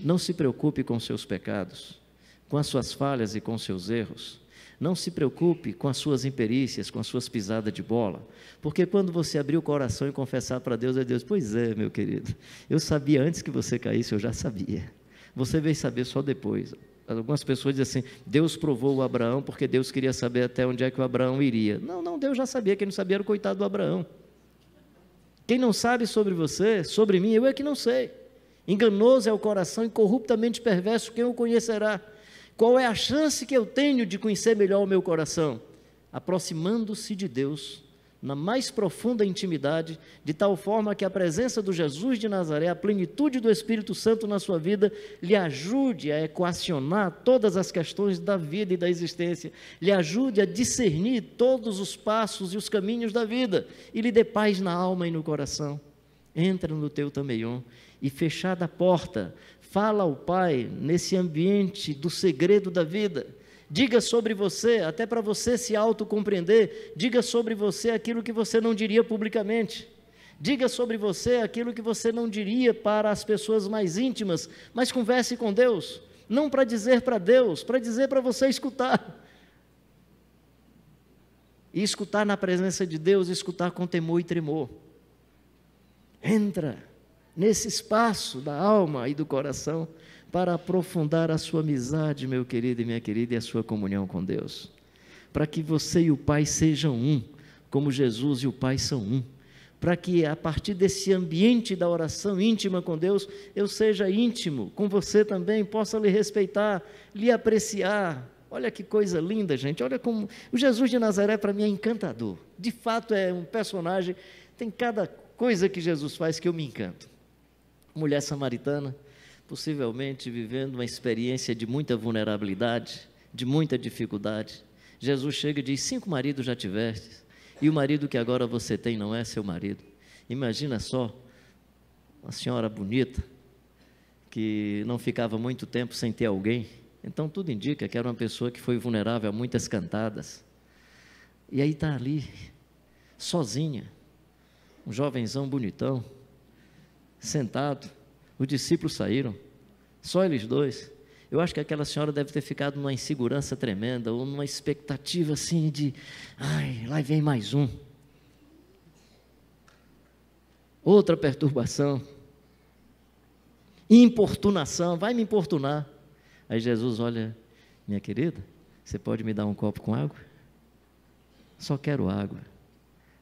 não se preocupe com seus pecados, com as suas falhas e com seus erros. Não se preocupe com as suas imperícias, com as suas pisadas de bola, porque quando você abrir o coração e confessar para Deus, é Deus, pois é, meu querido, eu sabia antes que você caísse, eu já sabia. Você veio saber só depois. Algumas pessoas dizem assim, Deus provou o Abraão porque Deus queria saber até onde é que o Abraão iria. Não, Deus já sabia, quem não sabia era o coitado do Abraão. Quem não sabe sobre você, sobre mim, eu é que não sei. Enganoso é o coração e corruptamente perverso, quem o conhecerá? Qual é a chance que eu tenho de conhecer melhor o meu coração? Aproximando-se de Deus, na mais profunda intimidade, de tal forma que a presença do Jesus de Nazaré, a plenitude do Espírito Santo na sua vida, lhe ajude a equacionar todas as questões da vida e da existência, lhe ajude a discernir todos os passos e os caminhos da vida, e lhe dê paz na alma e no coração. Entra no teu tameion e, fechada a porta, fala ao Pai nesse ambiente do segredo da vida. Diga sobre você, até para você se autocompreender, diga sobre você aquilo que você não diria publicamente. Diga sobre você aquilo que você não diria para as pessoas mais íntimas, mas converse com Deus, não para dizer para Deus, para dizer para você escutar. E escutar na presença de Deus, escutar com temor e tremor. Entra nesse espaço da alma e do coração, para aprofundar a sua amizade, meu querido e minha querida, e a sua comunhão com Deus, para que você e o Pai sejam um, como Jesus e o Pai são um, para que a partir desse ambiente da oração íntima com Deus, eu seja íntimo com você também, possa lhe respeitar, lhe apreciar. Olha que coisa linda, gente, olha como o Jesus de Nazaré para mim é encantador, de fato é um personagem, tem cada coisa que Jesus faz que eu me encanto. Mulher samaritana, possivelmente vivendo uma experiência de muita vulnerabilidade, de muita dificuldade. Jesus chega e diz, 5 maridos já tiveste, e o marido que agora você tem não é seu marido. Imagina só, uma senhora bonita, que não ficava muito tempo sem ter alguém, então tudo indica que era uma pessoa que foi vulnerável a muitas cantadas, e aí está ali, sozinha, um jovenzão bonitão, sentado, os discípulos saíram, só eles dois. Eu acho que aquela senhora deve ter ficado numa insegurança tremenda, ou numa expectativa assim de, ai, lá vem mais um. Outra perturbação, importunação, vai me importunar. Aí Jesus olha, minha querida, você pode me dar um copo com água? Só quero água,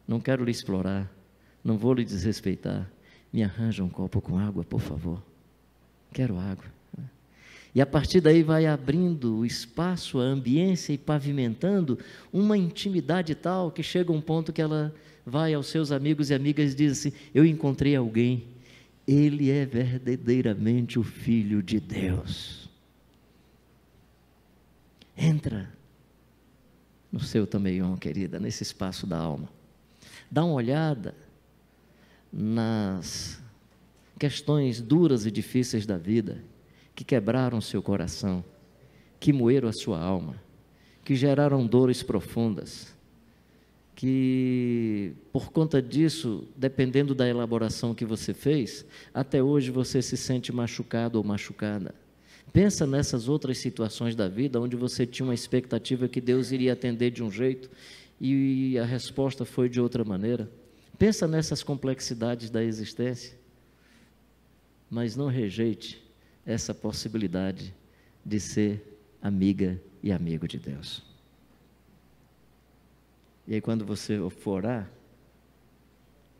não quero lhe explorar, não vou lhe desrespeitar, me arranja um copo com água, por favor, quero água. E a partir daí vai abrindo o espaço, a ambiência e pavimentando uma intimidade tal que chega um ponto que ela vai aos seus amigos e amigas e diz assim, eu encontrei alguém, ele é verdadeiramente o Filho de Deus. Entra no seu tameion, querida, nesse espaço da alma. Dá uma olhada nas questões duras e difíceis da vida, que quebraram seu coração, que moeram a sua alma, que geraram dores profundas, que por conta disso, dependendo da elaboração que você fez, até hoje você se sente machucado ou machucada. Pensa nessas outras situações da vida, onde você tinha uma expectativa que Deus iria atender de um jeito, e a resposta foi de outra maneira. Pensa nessas complexidades da existência, mas não rejeite essa possibilidade de ser amiga e amigo de Deus. E aí quando você for orar,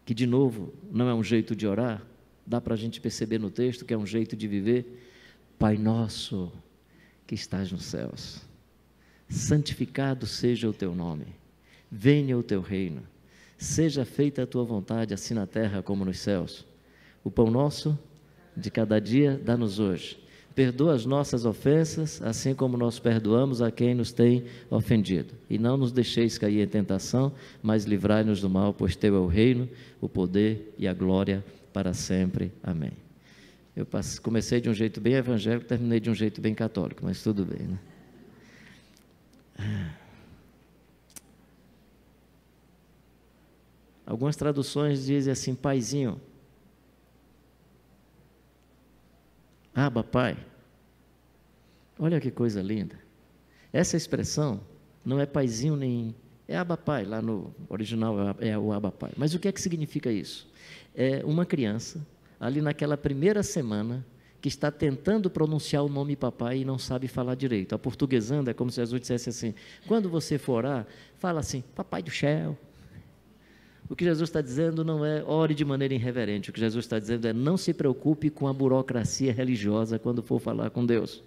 que de novo não é um jeito de orar, dá para a gente perceber no texto que é um jeito de viver. Pai nosso que estás nos céus, santificado seja o teu nome, venha o teu reino, seja feita a tua vontade, assim na terra como nos céus. O pão nosso de cada dia dá-nos hoje. Perdoa as nossas ofensas, assim como nós perdoamos a quem nos tem ofendido. E não nos deixeis cair em tentação, mas livrai-nos do mal, pois teu é o reino, o poder e a glória para sempre. Amém. Eu comecei de um jeito bem evangélico, terminei de um jeito bem católico, mas tudo bem, né? Algumas traduções dizem assim, paizinho, Abba, Pai. Olha que coisa linda. Essa expressão não é paizinho nem... É Abba, Pai, lá no original é o Abba, Pai. Mas o que é que significa isso? É uma criança, ali naquela primeira semana, que está tentando pronunciar o nome papai e não sabe falar direito. A portuguesando é como se Jesus dissesse assim, quando você for orar, fala assim, papai do céu. O que Jesus está dizendo não é ore de maneira irreverente, o que Jesus está dizendo é não se preocupe com a burocracia religiosa quando for falar com Deus.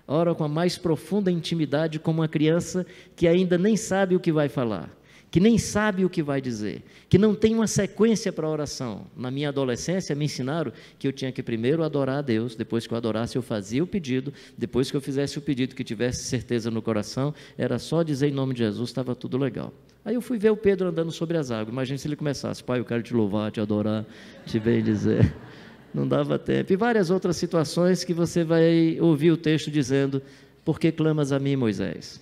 Ora com a mais profunda intimidade, como uma criança que ainda nem sabe o que vai falar, que nem sabe o que vai dizer, que não tem uma sequência para a oração. Na minha adolescência me ensinaram que eu tinha que primeiro adorar a Deus, depois que eu adorasse eu fazia o pedido, depois que eu fizesse o pedido que tivesse certeza no coração, era só dizer em nome de Jesus, estava tudo legal. Aí eu fui ver o Pedro andando sobre as águas, imagina se ele começasse, pai, eu quero te louvar, te adorar, te bendizer, não dava tempo. E várias outras situações que você vai ouvir o texto dizendo, por que clamas a mim, Moisés?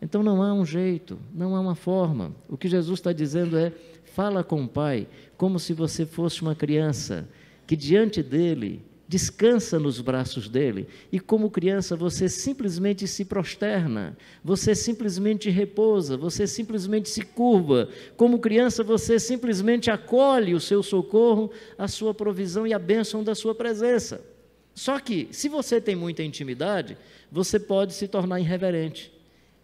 Então não há um jeito, não há uma forma. O que Jesus está dizendo é, fala com o Pai, como se você fosse uma criança, que diante dele, descansa nos braços dele, e como criança você simplesmente se prosterna, você simplesmente repousa, você simplesmente se curva, como criança você simplesmente acolhe o seu socorro, a sua provisão e a bênção da sua presença. Só que, se você tem muita intimidade, você pode se tornar irreverente.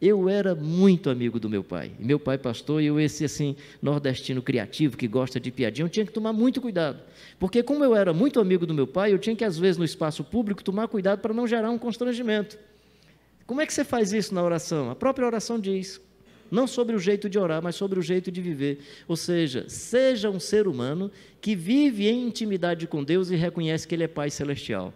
Eu era muito amigo do meu pai, e meu pai pastor, e eu esse assim, nordestino criativo, que gosta de piadinha, eu tinha que tomar muito cuidado, porque como eu era muito amigo do meu pai, eu tinha que às vezes no espaço público tomar cuidado para não gerar um constrangimento. Como é que você faz isso na oração? A própria oração diz, não sobre o jeito de orar, mas sobre o jeito de viver, ou seja, seja um ser humano que vive em intimidade com Deus e reconhece que Ele é Pai Celestial.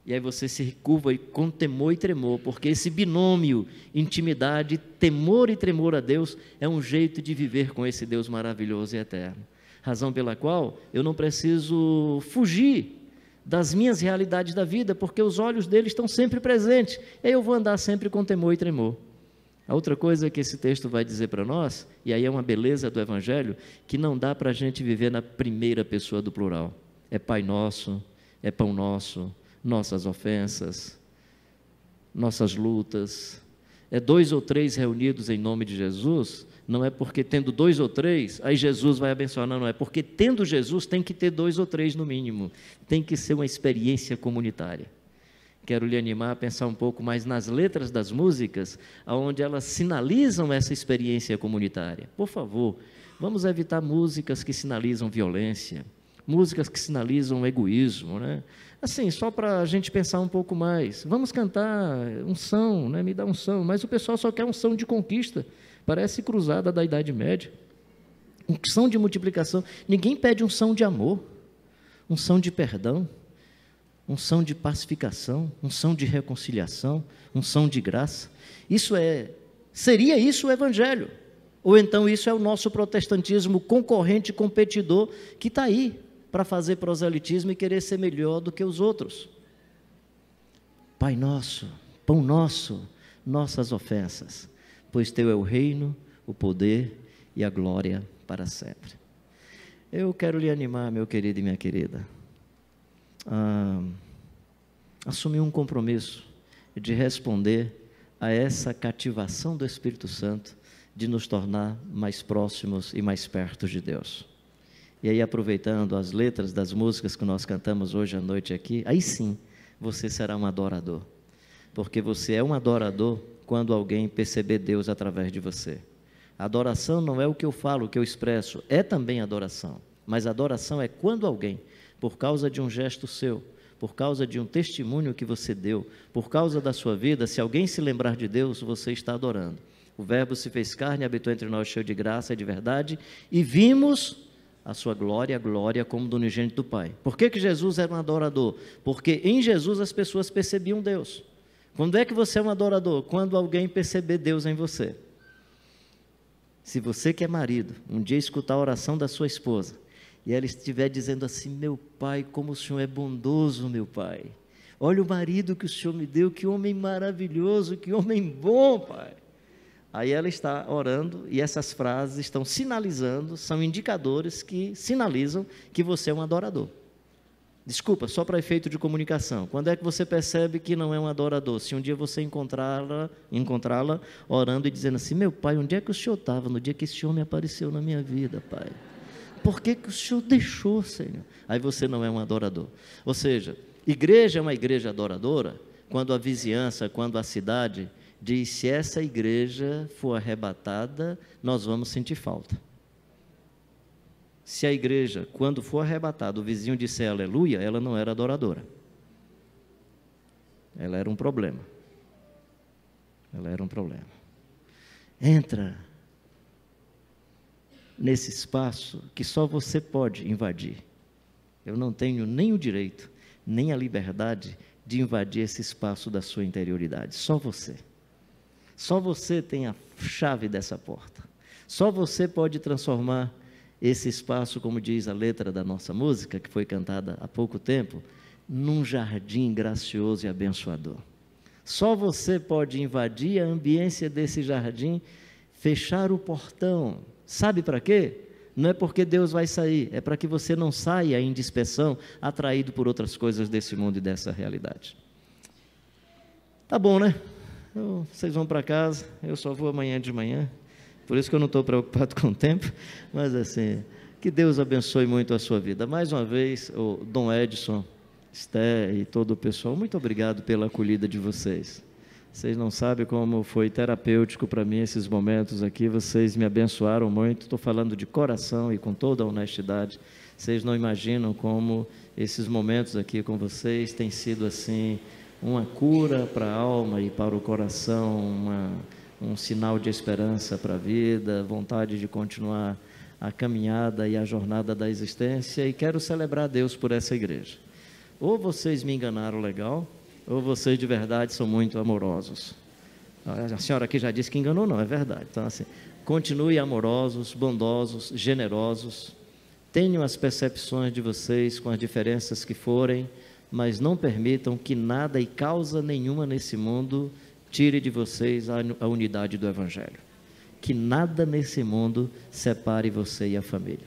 E aí você se curva com temor e tremor, porque esse binômio, intimidade, temor e tremor a Deus, é um jeito de viver com esse Deus maravilhoso e eterno. Razão pela qual eu não preciso fugir das minhas realidades da vida, porque os olhos dele estão sempre presentes, e aí eu vou andar sempre com temor e tremor. A outra coisa que esse texto vai dizer para nós, e aí é uma beleza do Evangelho, que não dá para a gente viver na primeira pessoa do plural. É Pai Nosso, é Pão Nosso, nossas ofensas, nossas lutas. É 2 ou 3 reunidos em nome de Jesus, não é porque tendo 2 ou 3, aí Jesus vai abençoar, não, não é porque tendo Jesus tem que ter 2 ou 3 no mínimo, tem que ser uma experiência comunitária. Quero lhe animar a pensar um pouco mais nas letras das músicas, onde elas sinalizam essa experiência comunitária. Por favor, vamos evitar músicas que sinalizam violência, músicas que sinalizam egoísmo, né? Assim, só para a gente pensar um pouco mais. Vamos cantar unção, né? Me dá unção, mas o pessoal só quer unção de conquista, parece cruzada da Idade Média. Unção de multiplicação, ninguém pede unção de amor, unção de perdão, unção de pacificação, unção de reconciliação, unção de graça. Seria isso o Evangelho? Ou então isso é o nosso protestantismo concorrente, competidor, que está aí para fazer proselitismo e querer ser melhor do que os outros? Pai nosso, pão nosso, nossas ofensas, pois teu é o reino, o poder e a glória para sempre. Eu quero lhe animar, meu querido e minha querida, assumir um compromisso de responder a essa cativação do Espírito Santo de nos tornar mais próximos e mais perto de Deus. E aí, aproveitando as letras das músicas que nós cantamos hoje à noite aqui, aí sim, você será um adorador, porque você é um adorador quando alguém perceber Deus através de você. A adoração não é o que eu falo, o que eu expresso, é também adoração, mas adoração é quando alguém, por causa de um gesto seu, por causa de um testemunho que você deu, por causa da sua vida, se alguém se lembrar de Deus, você está adorando. O Verbo se fez carne, habitou entre nós cheio de graça e de verdade, e vimos a sua glória, a glória como do unigênito do Pai. Por que Jesus era um adorador? Porque em Jesus as pessoas percebiam Deus. Quando é que você é um adorador? Quando alguém perceber Deus em você. Se você que é marido, um dia escutar a oração da sua esposa, e ela estiver dizendo assim: meu pai, como o Senhor é bondoso, meu pai. Olha o marido que o Senhor me deu, que homem maravilhoso, que homem bom, pai. Aí ela está orando e essas frases estão sinalizando, são indicadores que sinalizam que você é um adorador. Desculpa, só para efeito de comunicação. Quando é que você percebe que não é um adorador? Se um dia você encontrá-la orando e dizendo assim: meu pai, onde é que o Senhor estava no dia que esse homem apareceu na minha vida, pai? Por que o Senhor deixou, Senhor? Aí você não é um adorador. Ou seja, igreja é uma igreja adoradora quando a vizinhança, quando a cidade diz: se essa igreja for arrebatada, nós vamos sentir falta. Se a igreja, quando for arrebatada, o vizinho disser aleluia, ela não era adoradora. Ela era um problema. Ela era um problema. Entra nesse espaço que só você pode invadir. Eu não tenho nem o direito, nem a liberdade de invadir esse espaço da sua interioridade. Só você. Só você tem a chave dessa porta. Só você pode transformar esse espaço, como diz a letra da nossa música, que foi cantada há pouco tempo, num jardim gracioso e abençoador. Só você pode invadir a ambiência desse jardim, fechar o portão. Sabe para quê? Não é porque Deus vai sair, é para que você não saia em dispersão, atraído por outras coisas desse mundo e dessa realidade. Tá bom, né? Vocês vão para casa, eu só vou amanhã de manhã, por isso que eu não estou preocupado com o tempo, mas assim, que Deus abençoe muito a sua vida. Mais uma vez, o Dom Edson, Esther e todo o pessoal, muito obrigado pela acolhida de vocês. Vocês não sabem como foi terapêutico para mim esses momentos aqui, vocês me abençoaram muito, estou falando de coração e com toda a honestidade. Vocês não imaginam como esses momentos aqui com vocês têm sido assim, uma cura para a alma e para o coração, um sinal de esperança para a vida, vontade de continuar a caminhada e a jornada da existência, e quero celebrar a Deus por essa igreja. Ou vocês me enganaram legal, ou vocês de verdade são muito amorosos. A senhora aqui já disse que enganou, não, é verdade. Então assim, continue amorosos, bondosos, generosos, tenham as percepções de vocês com as diferenças que forem, mas não permitam que nada e causa nenhuma nesse mundo Tire de vocês a unidade do Evangelho. Que nada nesse mundo separe você e a família.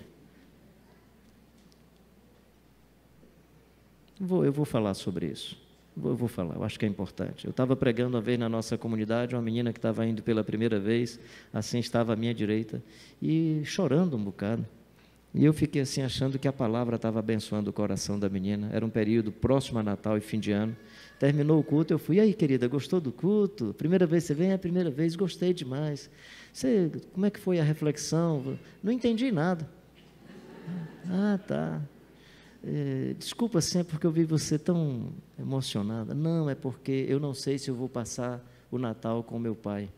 Eu vou falar sobre isso. Eu vou falar, eu acho que é importante. Eu estava pregando uma vez na nossa comunidade, uma menina que estava indo pela primeira vez, assim estava à minha direita, e chorando um bocado. E eu fiquei assim, achando que a palavra estava abençoando o coração da menina. Era um período próximo a Natal e fim de ano. Terminou o culto, eu fui, e aí, querida, gostou do culto? Primeira vez você vem? É a primeira vez, gostei demais. Como é que foi a reflexão? Não entendi nada. Ah, tá. Desculpa sempre porque eu vi você tão emocionada. Não, é porque eu não sei se eu vou passar o Natal com meu pai.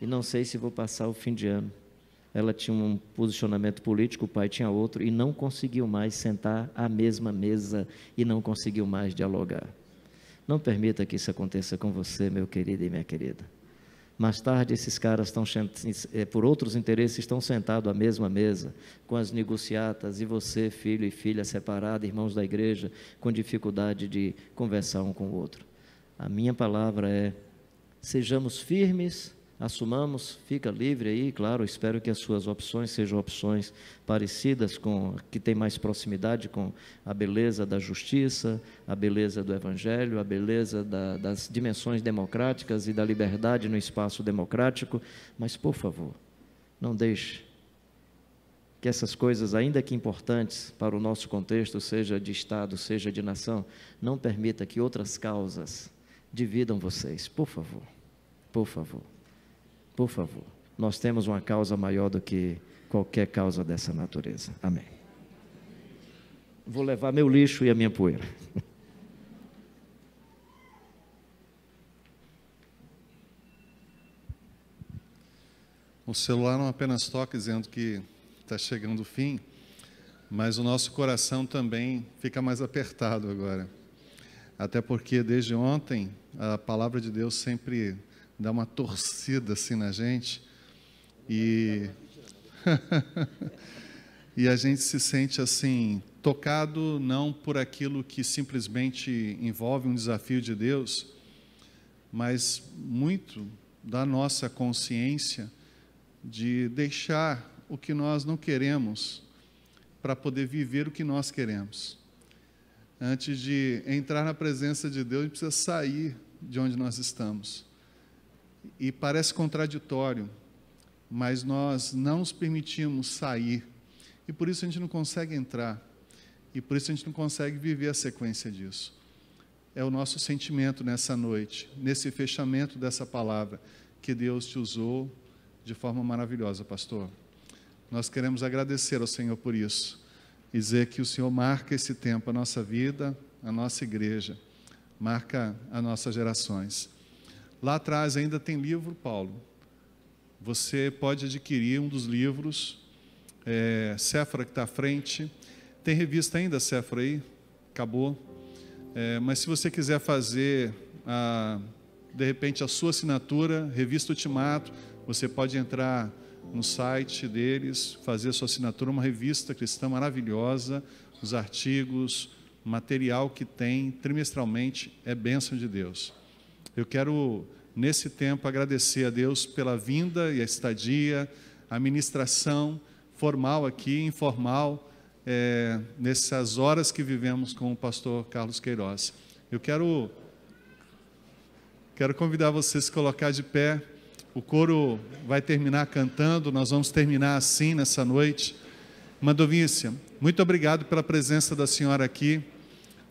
E não sei se vou passar o fim de ano. Ela tinha um posicionamento político, o pai tinha outro, e não conseguiu mais sentar à mesma mesa e não conseguiu mais dialogar. Não permita que isso aconteça com você, meu querido e minha querida. Mais tarde, esses caras estão, por outros interesses, estão sentados à mesma mesa, com as negociatas, e você, filho e filha separados, irmãos da igreja, com dificuldade de conversar um com o outro. A minha palavra é, sejamos firmes, assumamos, fica livre aí, claro, espero que as suas opções sejam opções parecidas com, que tem mais proximidade com a beleza da justiça, a beleza do Evangelho, a beleza das dimensões democráticas e da liberdade no espaço democrático, mas, por favor, não deixe que essas coisas, ainda que importantes para o nosso contexto, seja de Estado, seja de nação, não permita que outras causas dividam vocês, por favor, por favor. Por favor, nós temos uma causa maior do que qualquer causa dessa natureza. Amém. Vou levar meu lixo e a minha poeira. O celular não apenas toca dizendo que está chegando o fim, mas o nosso coração também fica mais apertado agora. Até porque desde ontem a palavra de Deus sempre dá uma torcida assim na gente e e a gente se sente assim tocado não por aquilo que simplesmente envolve um desafio de Deus, mas muito da nossa consciência de deixar o que nós não queremos para poder viver o que nós queremos. Antes de entrar na presença de Deus, a gente precisa sair de onde nós estamos. E parece contraditório, mas nós não nos permitimos sair, e por isso a gente não consegue entrar, e por isso a gente não consegue viver a sequência disso. É o nosso sentimento nessa noite, nesse fechamento dessa palavra, que Deus te usou de forma maravilhosa, pastor. Nós queremos agradecer ao Senhor por isso, e dizer que o Senhor marca esse tempo, a nossa vida, a nossa igreja, marca as nossas gerações. Lá atrás ainda tem livro, Paulo. Você pode adquirir um dos livros, Séfora que está à frente. Tem revista ainda, Séfora, aí? Acabou. Mas se você quiser fazer, de repente, a sua assinatura, Revista Ultimato, você pode entrar no site deles, fazer a sua assinatura, uma revista cristã maravilhosa, os artigos, o material que tem trimestralmente, é bênção de Deus. Eu quero, nesse tempo, agradecer a Deus pela vinda e a estadia, a ministração formal aqui, informal, nessas horas que vivemos com o pastor Carlos Queiroz. Eu quero convidar vocês a se colocar de pé. O coro vai terminar cantando, nós vamos terminar assim nessa noite. Mandovícia, muito obrigado pela presença da senhora aqui.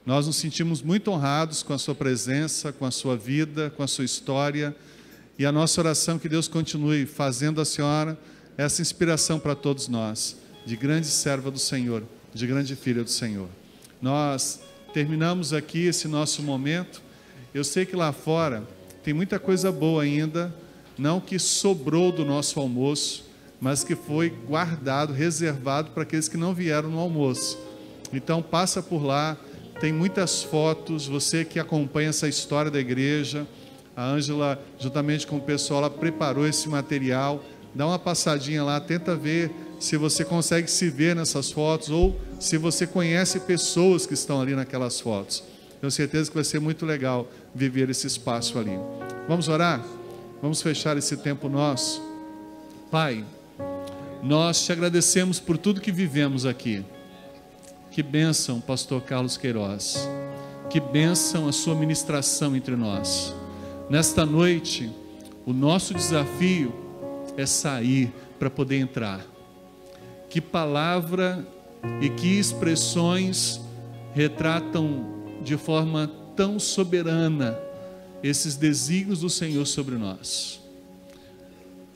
Nós nos sentimos muito honrados com a sua presença, com a sua vida, com a sua história. E a nossa oração é que Deus continue fazendo da senhora essa inspiração para todos nós, de grande serva do Senhor, de grande filha do Senhor. Nós terminamos aqui esse nosso momento. Eu sei que lá fora tem muita coisa boa ainda, não que sobrou do nosso almoço, mas que foi guardado, reservado para aqueles que não vieram no almoço. Então passa por lá. Tem muitas fotos, você que acompanha essa história da igreja, a Ângela, juntamente com o pessoal, ela preparou esse material, dá uma passadinha lá, tenta ver se você consegue se ver nessas fotos, ou se você conhece pessoas que estão ali naquelas fotos. Tenho certeza que vai ser muito legal viver esse espaço ali. Vamos orar? Vamos fechar esse tempo nosso. Pai, nós te agradecemos por tudo que vivemos aqui. Que bênção, pastor Carlos Queiroz. Que bênção a sua ministração entre nós. Nesta noite, o nosso desafio é sair para poder entrar. Que palavra e que expressões retratam de forma tão soberana esses desígnios do Senhor sobre nós.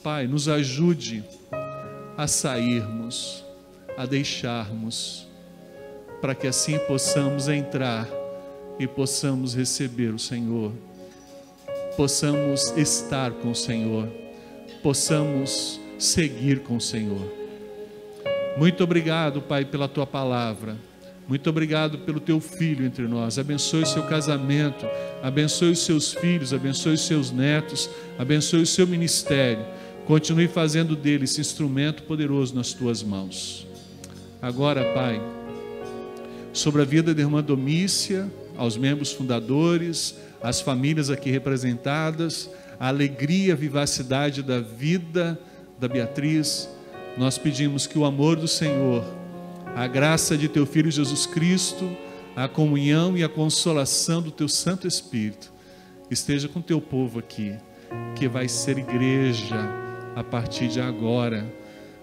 Pai, nos ajude a sairmos, a deixarmos, para que assim possamos entrar e possamos receber o Senhor, possamos estar com o Senhor, possamos seguir com o Senhor. Muito obrigado, Pai, pela Tua palavra. Muito obrigado pelo Teu Filho entre nós. Abençoe o seu casamento, abençoe os seus filhos, abençoe os seus netos, abençoe o seu ministério. Continue fazendo dele esse instrumento poderoso nas Tuas mãos. Agora, Pai, sobre a vida da irmã Domícia, aos membros fundadores, às famílias aqui representadas, a alegria, a vivacidade da vida da Beatriz, nós pedimos que o amor do Senhor, a graça de Teu Filho Jesus Cristo, a comunhão e a consolação do Teu Santo Espírito esteja com o Teu povo aqui, que vai ser igreja a partir de agora,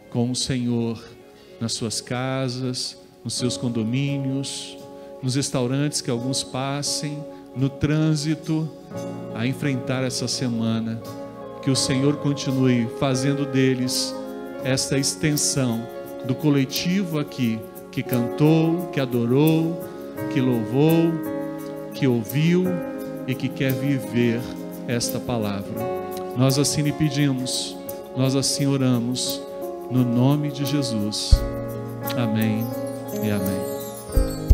com o Senhor nas suas casas, nos seus condomínios, nos restaurantes que alguns passem, no trânsito, a enfrentar essa semana. Que o Senhor continue fazendo deles esta extensão do coletivo aqui, que cantou, que adorou, que louvou, que ouviu e que quer viver esta palavra. Nós assim lhe pedimos, nós assim oramos, no nome de Jesus. Amém e amém.